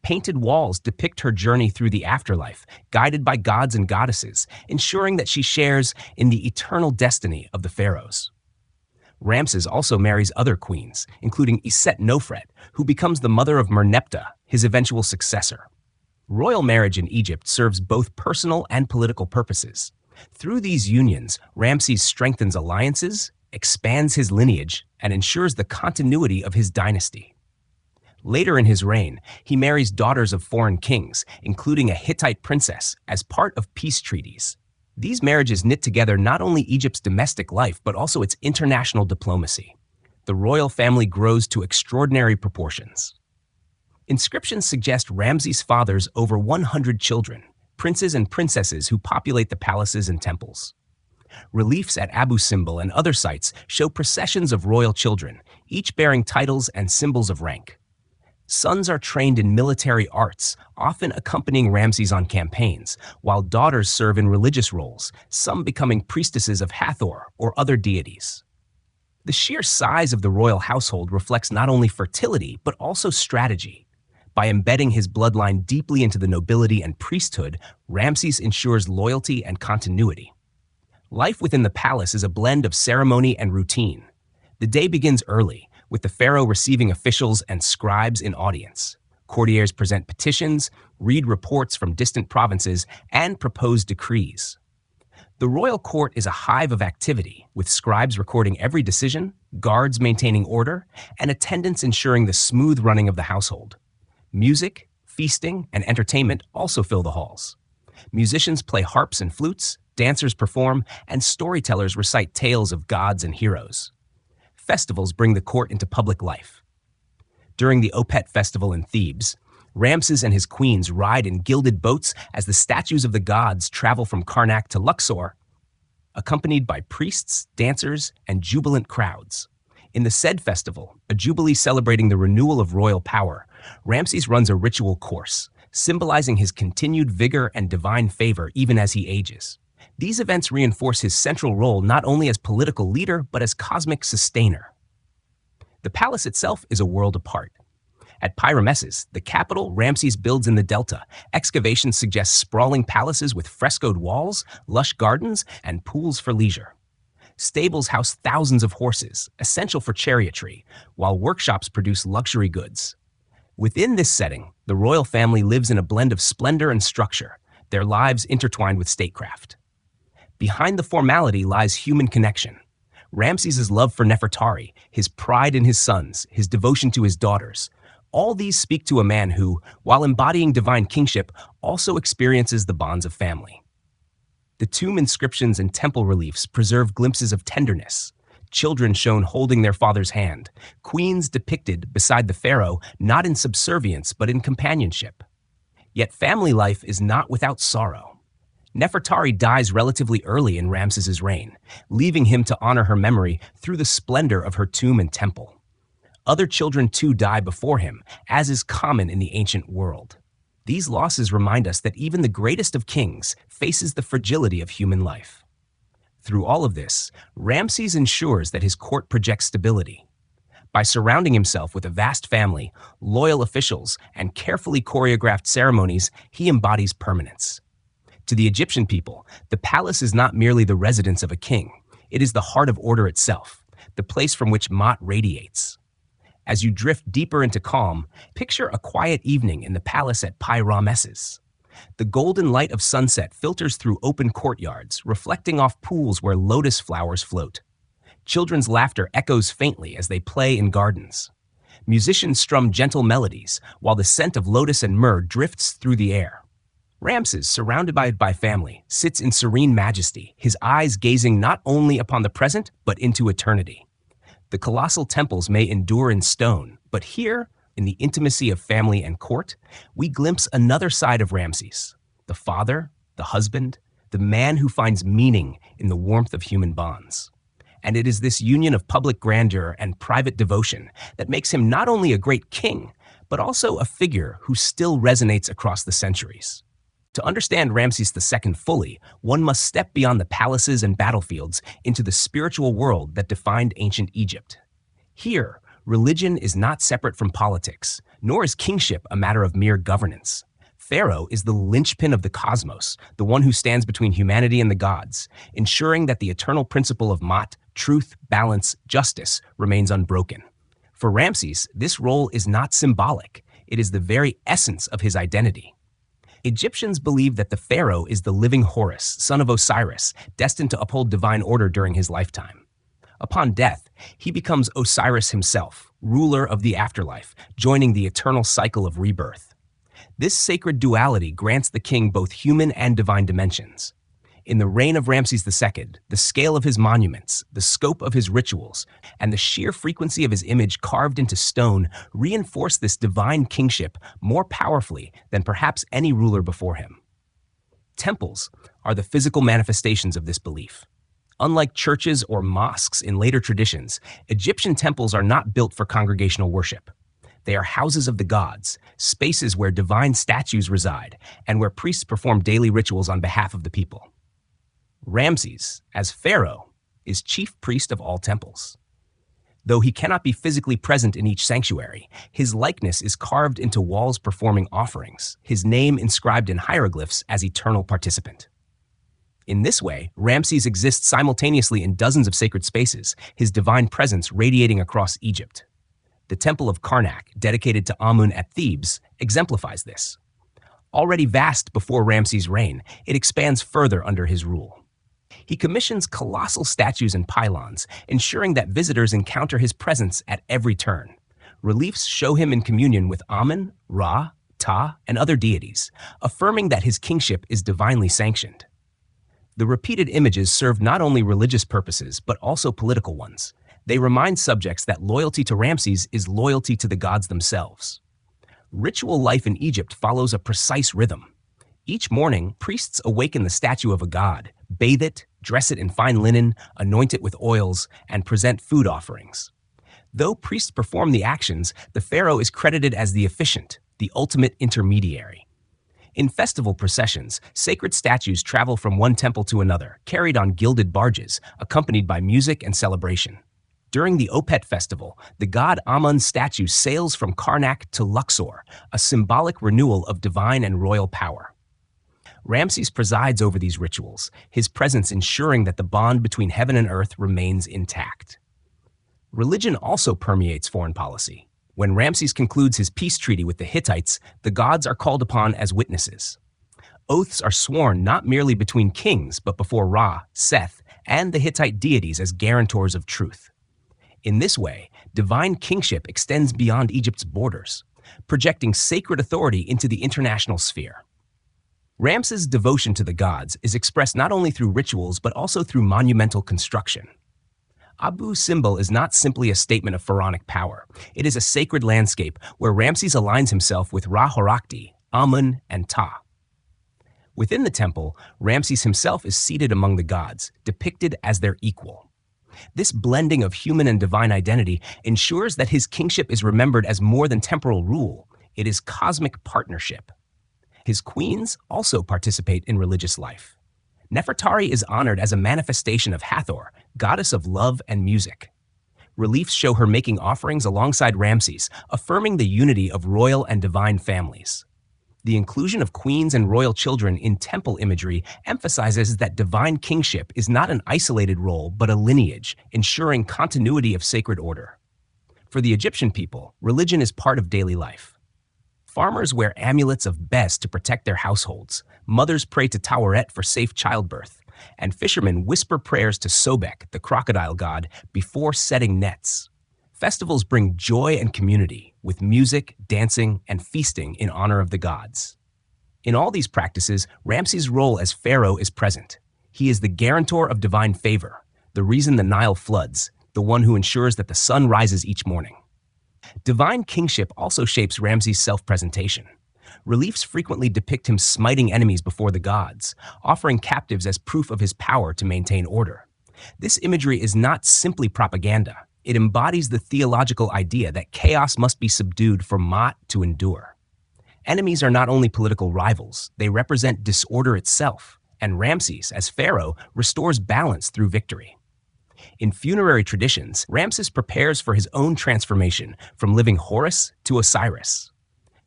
Painted walls depict her journey through the afterlife, guided by gods and goddesses, ensuring that she shares in the eternal destiny of the pharaohs. Ramses also marries other queens, including Iset-Nofret, who becomes the mother of Merneptah, his eventual successor. Royal marriage in Egypt serves both personal and political purposes. Through these unions, Ramses strengthens alliances, expands his lineage, and ensures the continuity of his dynasty. Later in his reign, he marries daughters of foreign kings, including a Hittite princess, as part of peace treaties. These marriages knit together not only Egypt's domestic life, but also its international diplomacy. The royal family grows to extraordinary proportions. Inscriptions suggest Ramses fathers over 100 children, princes and princesses who populate the palaces and temples. Reliefs at Abu Simbel and other sites show processions of royal children, each bearing titles and symbols of rank. Sons are trained in military arts, often accompanying Ramses on campaigns, while daughters serve in religious roles, some becoming priestesses of Hathor or other deities. The sheer size of the royal household reflects not only fertility, but also strategy. By embedding his bloodline deeply into the nobility and priesthood, Ramses ensures loyalty and continuity. Life within the palace is a blend of ceremony and routine. The day begins early, with the pharaoh receiving officials and scribes in audience. Courtiers present petitions, read reports from distant provinces, and propose decrees. The royal court is a hive of activity, with scribes recording every decision, guards maintaining order, and attendants ensuring the smooth running of the household. Music, feasting, and entertainment also fill the halls. Musicians play harps and flutes, dancers perform, and storytellers recite tales of gods and heroes. Festivals bring the court into public life. During the Opet festival in Thebes, Ramses and his queens ride in gilded boats as the statues of the gods travel from Karnak to Luxor, accompanied by priests, dancers, and jubilant crowds. In the Sed festival, a jubilee celebrating the renewal of royal power, Ramses runs a ritual course, symbolizing his continued vigor and divine favor even as he ages. These events reinforce his central role not only as political leader, but as cosmic sustainer. The palace itself is a world apart. At Pi-Ramesses, the capital, Ramses builds in the delta. Excavations suggest sprawling palaces with frescoed walls, lush gardens, and pools for leisure. Stables house thousands of horses, essential for chariotry, while workshops produce luxury goods. Within this setting, the royal family lives in a blend of splendor and structure, their lives intertwined with statecraft. Behind the formality lies human connection. Ramses' love for Nefertari, his pride in his sons, his devotion to his daughters. All these speak to a man who, while embodying divine kingship, also experiences the bonds of family. The tomb inscriptions and temple reliefs preserve glimpses of tenderness. Children shown holding their father's hand, queens depicted beside the pharaoh, not in subservience but in companionship. Yet family life is not without sorrow. Nefertari dies relatively early in Ramses' reign, leaving him to honor her memory through the splendor of her tomb and temple. Other children too die before him, as is common in the ancient world. These losses remind us that even the greatest of kings faces the fragility of human life. Through all of this, Ramses ensures that his court projects stability. By surrounding himself with a vast family, loyal officials, and carefully choreographed ceremonies, he embodies permanence. To the Egyptian people, the palace is not merely the residence of a king. It is the heart of order itself, the place from which Ma'at radiates. As you drift deeper into calm, picture a quiet evening in the palace at Pi-Ramesses. The golden light of sunset filters through open courtyards, reflecting off pools where lotus flowers float. Children's laughter echoes faintly as they play in gardens. Musicians strum gentle melodies, while the scent of lotus and myrrh drifts through the air. Ramses, surrounded by family, sits in serene majesty, his eyes gazing not only upon the present, but into eternity. The colossal temples may endure in stone, but here, in the intimacy of family and court, we glimpse another side of Ramses, the father, the husband, the man who finds meaning in the warmth of human bonds. And it is this union of public grandeur and private devotion that makes him not only a great king, but also a figure who still resonates across the centuries. To understand Ramses II fully, one must step beyond the palaces and battlefields into the spiritual world that defined ancient Egypt. Here, religion is not separate from politics, nor is kingship a matter of mere governance. Pharaoh is the linchpin of the cosmos, the one who stands between humanity and the gods, ensuring that the eternal principle of Ma'at, truth, balance, justice, remains unbroken. For Ramses, this role is not symbolic. It is the very essence of his identity. Egyptians believe that the pharaoh is the living Horus, son of Osiris, destined to uphold divine order during his lifetime. Upon death, he becomes Osiris himself, ruler of the afterlife, joining the eternal cycle of rebirth. This sacred duality grants the king both human and divine dimensions. In the reign of Ramses II, the scale of his monuments, the scope of his rituals, and the sheer frequency of his image carved into stone reinforce this divine kingship more powerfully than perhaps any ruler before him. Temples are the physical manifestations of this belief. Unlike churches or mosques in later traditions, Egyptian temples are not built for congregational worship. They are houses of the gods, spaces where divine statues reside, and where priests perform daily rituals on behalf of the people. Ramses, as pharaoh, is chief priest of all temples. Though he cannot be physically present in each sanctuary, his likeness is carved into walls performing offerings, his name inscribed in hieroglyphs as eternal participant. In this way, Ramses exists simultaneously in dozens of sacred spaces, his divine presence radiating across Egypt. The Temple of Karnak, dedicated to Amun at Thebes, exemplifies this. Already vast before Ramses' reign, it expands further under his rule. He commissions colossal statues and pylons, ensuring that visitors encounter his presence at every turn. Reliefs show him in communion with Amun, Ra, Ta, and other deities, affirming that his kingship is divinely sanctioned. The repeated images serve not only religious purposes, but also political ones. They remind subjects that loyalty to Ramses is loyalty to the gods themselves. Ritual life in Egypt follows a precise rhythm. Each morning, priests awaken the statue of a god, bathe it, dress it in fine linen, anoint it with oils, and present food offerings. Though priests perform the actions, the pharaoh is credited as the officiant, the ultimate intermediary. In festival processions, sacred statues travel from one temple to another, carried on gilded barges, accompanied by music and celebration. During the Opet festival, the god Amun's statue sails from Karnak to Luxor, a symbolic renewal of divine and royal power. Ramses presides over these rituals, his presence ensuring that the bond between heaven and earth remains intact. Religion also permeates foreign policy. When Ramses concludes his peace treaty with the Hittites, the gods are called upon as witnesses. Oaths are sworn not merely between kings, but before Ra, Seth, and the Hittite deities as guarantors of truth. In this way, divine kingship extends beyond Egypt's borders, projecting sacred authority into the international sphere. Ramses' devotion to the gods is expressed not only through rituals but also through monumental construction. Abu's symbol is not simply a statement of pharaonic power. It is a sacred landscape where Ramses aligns himself with Ra-Horakhti, Amun, and Ta. Within the temple, Ramses himself is seated among the gods, depicted as their equal. This blending of human and divine identity ensures that his kingship is remembered as more than temporal rule. It is cosmic partnership. His queens also participate in religious life. Nefertari is honored as a manifestation of Hathor, goddess of love and music. Reliefs show her making offerings alongside Ramses, affirming the unity of royal and divine families. The inclusion of queens and royal children in temple imagery emphasizes that divine kingship is not an isolated role but a lineage, ensuring continuity of sacred order. For the Egyptian people, religion is part of daily life. Farmers wear amulets of Bes to protect their households, mothers pray to Taweret for safe childbirth, and fishermen whisper prayers to Sobek, the crocodile god, before setting nets. Festivals bring joy and community, with music, dancing, and feasting in honor of the gods. In all these practices, Ramses' role as pharaoh is present. He is the guarantor of divine favor, the reason the Nile floods, the one who ensures that the sun rises each morning. Divine kingship also shapes Ramses' self-presentation. Reliefs frequently depict him smiting enemies before the gods, offering captives as proof of his power to maintain order. This imagery is not simply propaganda. It embodies the theological idea that chaos must be subdued for Ma'at to endure. Enemies are not only political rivals, they represent disorder itself, and Ramses, as pharaoh, restores balance through victory. In funerary traditions, Ramses prepares for his own transformation from living Horus to Osiris.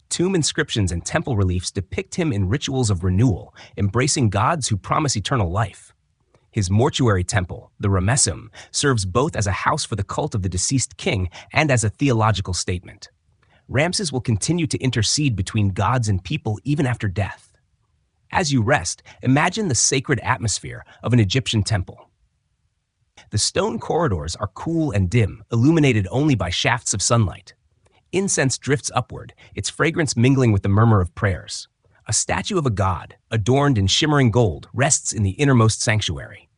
Tomb inscriptions and temple reliefs depict him in rituals of renewal, embracing gods who promise eternal life. His mortuary temple, the Ramessim, serves both as a house for the cult of the deceased king and as a theological statement. Ramses will continue to intercede between gods and people even after death. As you rest, imagine the sacred atmosphere of an Egyptian temple. The stone corridors are cool and dim, illuminated only by shafts of sunlight. Incense drifts upward, its fragrance mingling with the murmur of prayers. A statue of a god, adorned in shimmering gold, rests in the innermost sanctuary.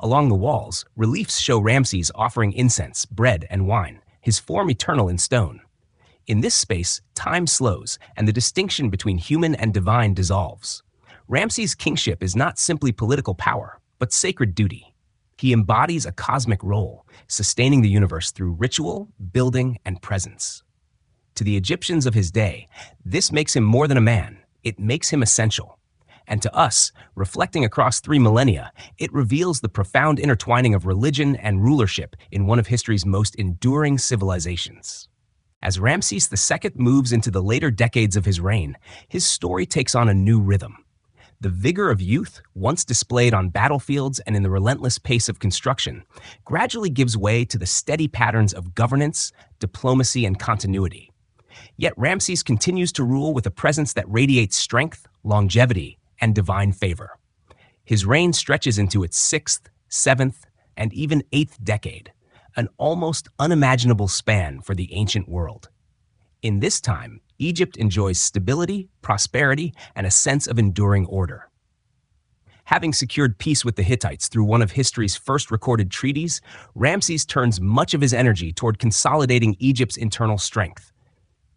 Along the walls, reliefs show Ramses offering incense, bread, and wine, his form eternal in stone. In this space, time slows, and the distinction between human and divine dissolves. Ramses' kingship is not simply political power, but sacred duty. He embodies a cosmic role, sustaining the universe through ritual, building, and presence. To the Egyptians of his day, this makes him more than a man. It makes him essential. And to us, reflecting across 3 millennia, it reveals the profound intertwining of religion and rulership in one of history's most enduring civilizations. As Ramses II moves into the later decades of his reign, his story takes on a new rhythm. The vigor of youth, once displayed on battlefields and in the relentless pace of construction, gradually gives way to the steady patterns of governance, diplomacy, and continuity. Yet Ramses continues to rule with a presence that radiates strength, longevity, and divine favor. His reign stretches into its 6th, 7th, and even 8th decade, an almost unimaginable span for the ancient world. In this time, Egypt enjoys stability, prosperity, and a sense of enduring order. Having secured peace with the Hittites through one of history's first recorded treaties, Ramses turns much of his energy toward consolidating Egypt's internal strength.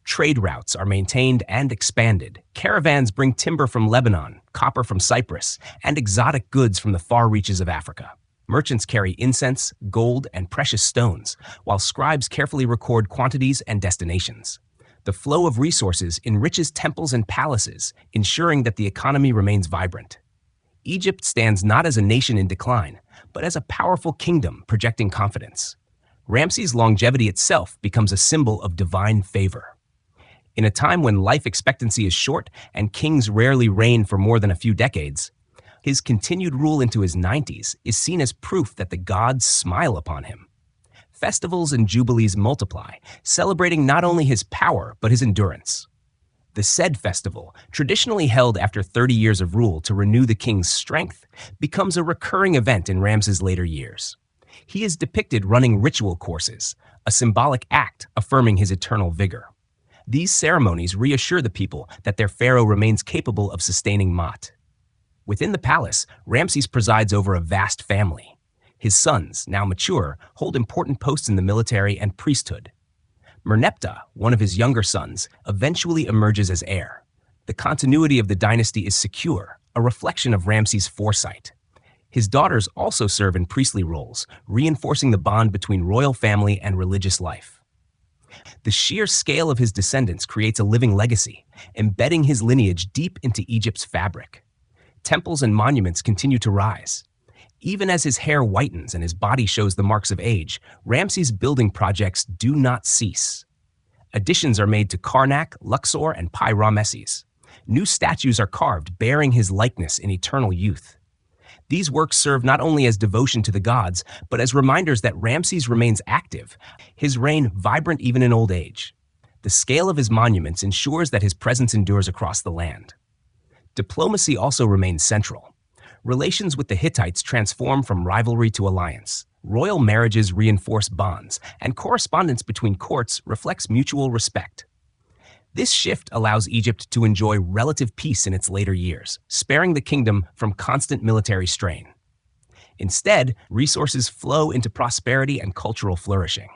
Trade routes are maintained and expanded. Caravans bring timber from Lebanon, copper from Cyprus, and exotic goods from the far reaches of Africa. Merchants carry incense, gold, and precious stones, while scribes carefully record quantities and destinations. The flow of resources enriches temples and palaces, ensuring that the economy remains vibrant. Egypt stands not as a nation in decline, but as a powerful kingdom projecting confidence. Ramses' longevity itself becomes a symbol of divine favor. In a time when life expectancy is short and kings rarely reign for more than a few decades, his continued rule into his 90s is seen as proof that the gods smile upon him. Festivals and jubilees multiply, celebrating not only his power but his endurance. The Sed festival, traditionally held after 30 years of rule to renew the king's strength, becomes a recurring event in Ramses' later years. He is depicted running ritual courses, a symbolic act affirming his eternal vigor. These ceremonies reassure the people that their pharaoh remains capable of sustaining Ma'at. Within the palace, Ramses presides over a vast family. His sons, now mature, hold important posts in the military and priesthood. Merneptah, one of his younger sons, eventually emerges as heir. The continuity of the dynasty is secure, a reflection of Ramses' foresight. His daughters also serve in priestly roles, reinforcing the bond between royal family and religious life. The sheer scale of his descendants creates a living legacy, embedding his lineage deep into Egypt's fabric. Temples and monuments continue to rise. Even as his hair whitens and his body shows the marks of age, Ramses' building projects do not cease. Additions are made to Karnak, Luxor, and Pi-Ramesses. New statues are carved, bearing his likeness in eternal youth. These works serve not only as devotion to the gods, but as reminders that Ramses remains active, his reign vibrant even in old age. The scale of his monuments ensures that his presence endures across the land. Diplomacy also remains central. Relations with the Hittites transform from rivalry to alliance. Royal marriages reinforce bonds, and correspondence between courts reflects mutual respect. This shift allows Egypt to enjoy relative peace in its later years, sparing the kingdom from constant military strain. Instead, resources flow into prosperity and cultural flourishing.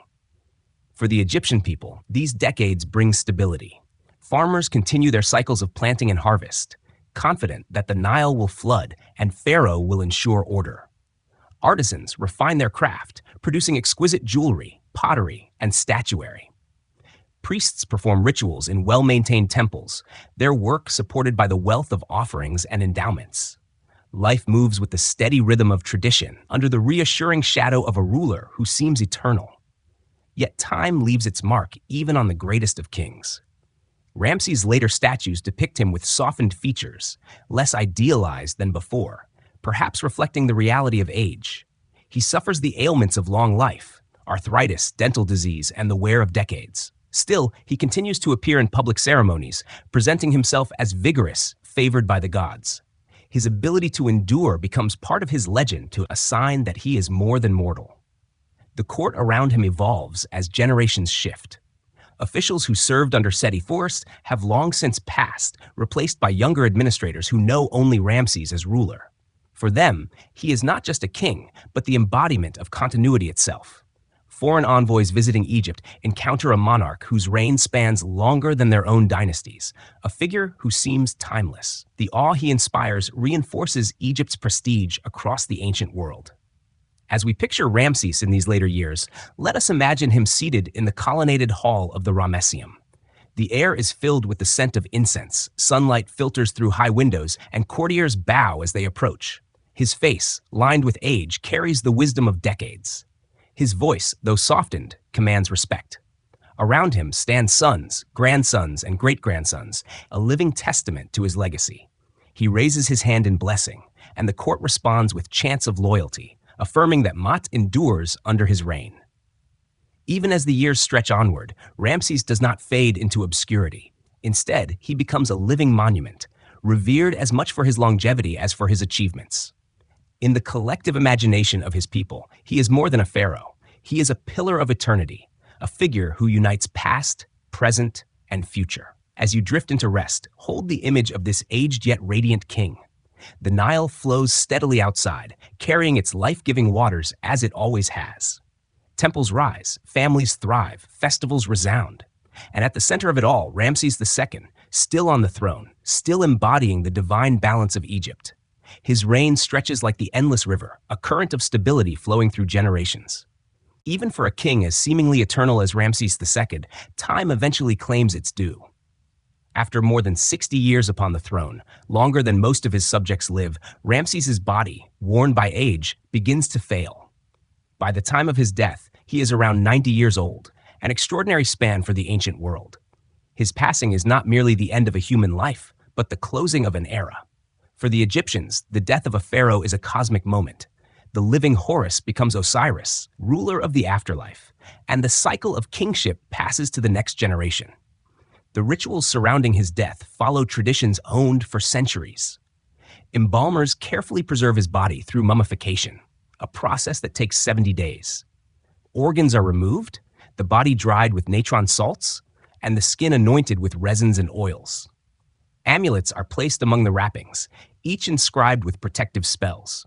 For the Egyptian people, these decades bring stability. Farmers continue their cycles of planting and harvest, confident that the Nile will flood and Pharaoh will ensure order. Artisans refine their craft, producing exquisite jewelry, pottery, and statuary. Priests perform rituals in well-maintained temples, their work supported by the wealth of offerings and endowments. Life moves with the steady rhythm of tradition, under the reassuring shadow of a ruler who seems eternal. Yet time leaves its mark even on the greatest of kings. Ramses' later statues depict him with softened features, less idealized than before, perhaps reflecting the reality of age. He suffers the ailments of long life, arthritis, dental disease, and the wear of decades. Still, he continues to appear in public ceremonies, presenting himself as vigorous, favored by the gods. His ability to endure becomes part of his legend, to a sign that he is more than mortal. The court around him evolves as generations shift. Officials who served under Seti I have long since passed, replaced by younger administrators who know only Ramses as ruler. For them, he is not just a king, but the embodiment of continuity itself. Foreign envoys visiting Egypt encounter a monarch whose reign spans longer than their own dynasties, a figure who seems timeless. The awe he inspires reinforces Egypt's prestige across the ancient world. As we picture Ramses in these later years, let us imagine him seated in the colonnaded hall of the Ramesseum. The air is filled with the scent of incense, sunlight filters through high windows, and courtiers bow as they approach. His face, lined with age, carries the wisdom of decades. His voice, though softened, commands respect. Around him stand sons, grandsons, and great-grandsons, a living testament to his legacy. He raises his hand in blessing, and the court responds with chants of loyalty, affirming that Mat endures under his reign. Even as the years stretch onward, Ramses does not fade into obscurity. Instead, he becomes a living monument, revered as much for his longevity as for his achievements. In the collective imagination of his people, he is more than a pharaoh. He is a pillar of eternity, a figure who unites past, present, and future. As you drift into rest, hold the image of this aged yet radiant king. The Nile flows steadily outside, carrying its life-giving waters as it always has. Temples rise, families thrive, festivals resound. And at the center of it all, Ramses II, still on the throne, still embodying the divine balance of Egypt. His reign stretches like the endless river, a current of stability flowing through generations. Even for a king as seemingly eternal as Ramses II, time eventually claims its due. After more than 60 years upon the throne, longer than most of his subjects live, Ramses's body, worn by age, begins to fail. By the time of his death, he is around 90 years old, an extraordinary span for the ancient world. His passing is not merely the end of a human life, but the closing of an era. For the Egyptians, the death of a pharaoh is a cosmic moment. The living Horus becomes Osiris, ruler of the afterlife, and the cycle of kingship passes to the next generation. The rituals surrounding his death follow traditions owned for centuries. Embalmers carefully preserve his body through mummification, a process that takes 70 days. Organs are removed, the body dried with natron salts, and the skin anointed with resins and oils. Amulets are placed among the wrappings, each inscribed with protective spells.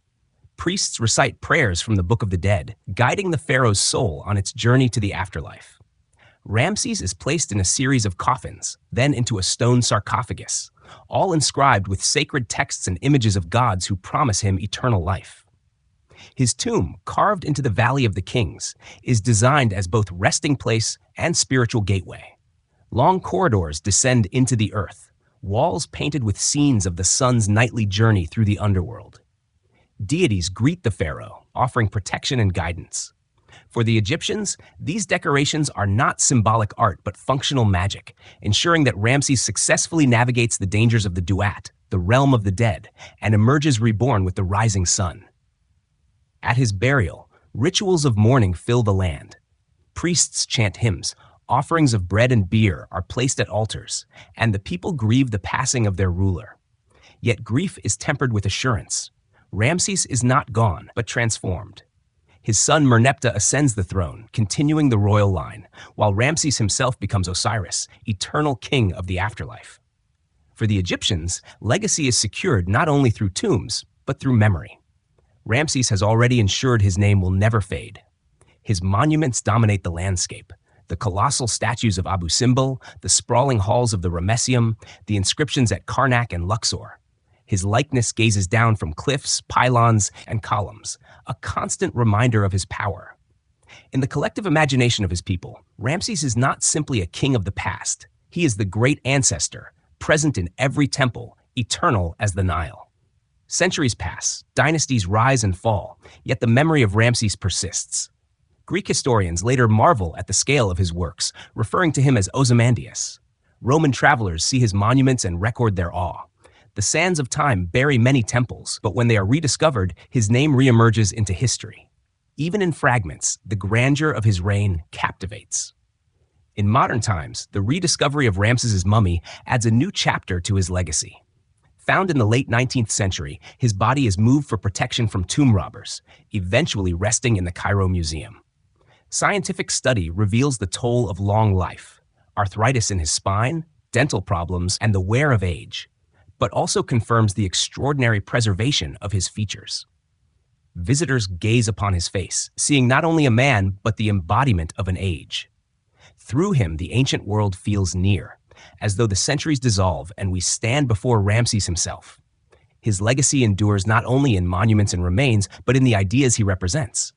Priests recite prayers from the Book of the Dead, guiding the pharaoh's soul on its journey to the afterlife. Ramses is placed in a series of coffins, then into a stone sarcophagus, all inscribed with sacred texts and images of gods who promise him eternal life. His tomb, carved into the Valley of the Kings, is designed as both resting place and spiritual gateway. Long corridors descend into the earth, walls painted with scenes of the sun's nightly journey through the underworld. Deities greet the pharaoh, offering protection and guidance. For the Egyptians, these decorations are not symbolic art but functional magic, ensuring that Ramses successfully navigates the dangers of the Duat, the realm of the dead, and emerges reborn with the rising sun. At his burial, rituals of mourning fill the land. Priests chant hymns, offerings of bread and beer are placed at altars, and the people grieve the passing of their ruler. Yet grief is tempered with assurance. Ramses is not gone, but transformed. His son Merneptah ascends the throne, continuing the royal line, while Ramses himself becomes Osiris, eternal king of the afterlife. For the Egyptians, legacy is secured not only through tombs, but through memory. Ramses has already ensured his name will never fade. His monuments dominate the landscape. The colossal statues of Abu Simbel, the sprawling halls of the Ramesseum, the inscriptions at Karnak and Luxor. His likeness gazes down from cliffs, pylons, and columns, a constant reminder of his power. In the collective imagination of his people, Ramses is not simply a king of the past. He is the great ancestor, present in every temple, eternal as the Nile. Centuries pass, dynasties rise and fall, yet the memory of Ramses persists. Greek historians later marvel at the scale of his works, referring to him as Ozymandias. Roman travelers see his monuments and record their awe. The sands of time bury many temples, but when they are rediscovered, his name reemerges into history. Even in fragments, the grandeur of his reign captivates. In modern times, the rediscovery of Ramses's mummy adds a new chapter to his legacy. Found in the late 19th century, his body is moved for protection from tomb robbers, eventually resting in the Cairo Museum. Scientific study reveals the toll of long life, arthritis in his spine, dental problems, and the wear of age, but also confirms the extraordinary preservation of his features. Visitors gaze upon his face, seeing not only a man, but the embodiment of an age. Through him, the ancient world feels near, as though the centuries dissolve and we stand before Ramses himself. His legacy endures not only in monuments and remains, but in the ideas he represents.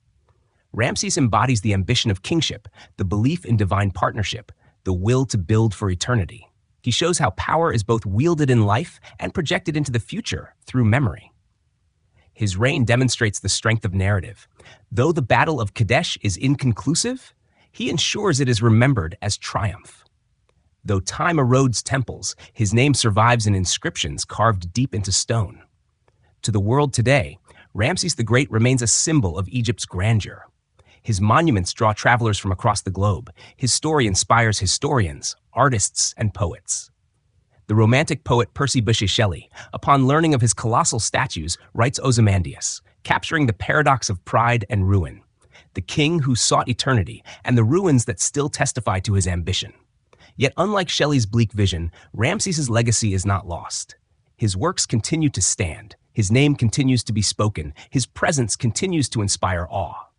Ramses embodies the ambition of kingship, the belief in divine partnership, the will to build for eternity. He shows how power is both wielded in life and projected into the future through memory. His reign demonstrates the strength of narrative. Though the Battle of Kadesh is inconclusive, he ensures it is remembered as triumph. Though time erodes temples, his name survives in inscriptions carved deep into stone. To the world today, Ramses the Great remains a symbol of Egypt's grandeur. His monuments draw travelers from across the globe. His story inspires historians, artists, and poets. The Romantic poet Percy Bysshe Shelley, upon learning of his colossal statues, writes Ozymandias, capturing the paradox of pride and ruin, the king who sought eternity, and the ruins that still testify to his ambition. Yet unlike Shelley's bleak vision, Ramses's legacy is not lost. His works continue to stand, his name continues to be spoken, his presence continues to inspire awe.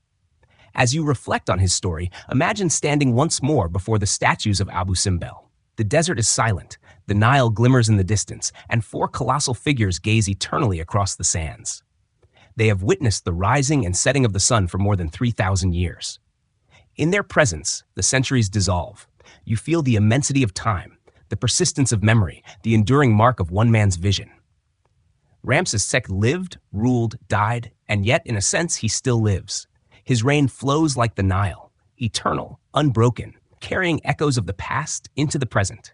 As you reflect on his story, imagine standing once more before the statues of Abu Simbel. The desert is silent, the Nile glimmers in the distance, and four colossal figures gaze eternally across the sands. They have witnessed the rising and setting of the sun for more than 3,000 years. In their presence, the centuries dissolve. You feel the immensity of time, the persistence of memory, the enduring mark of one man's vision. Ramses II lived, ruled, died, and yet, in a sense, he still lives. His reign flows like the Nile, eternal, unbroken, carrying echoes of the past into the present.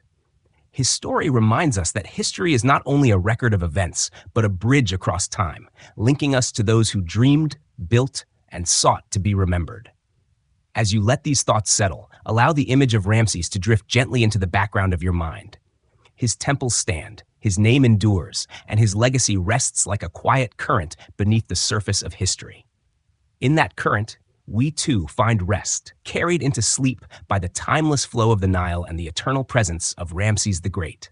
His story reminds us that history is not only a record of events, but a bridge across time, linking us to those who dreamed, built, and sought to be remembered. As you let these thoughts settle, allow the image of Ramses to drift gently into the background of your mind. His temples stand, his name endures, and his legacy rests like a quiet current beneath the surface of history. In that current, we too find rest, carried into sleep by the timeless flow of the Nile and the eternal presence of Ramses the Great.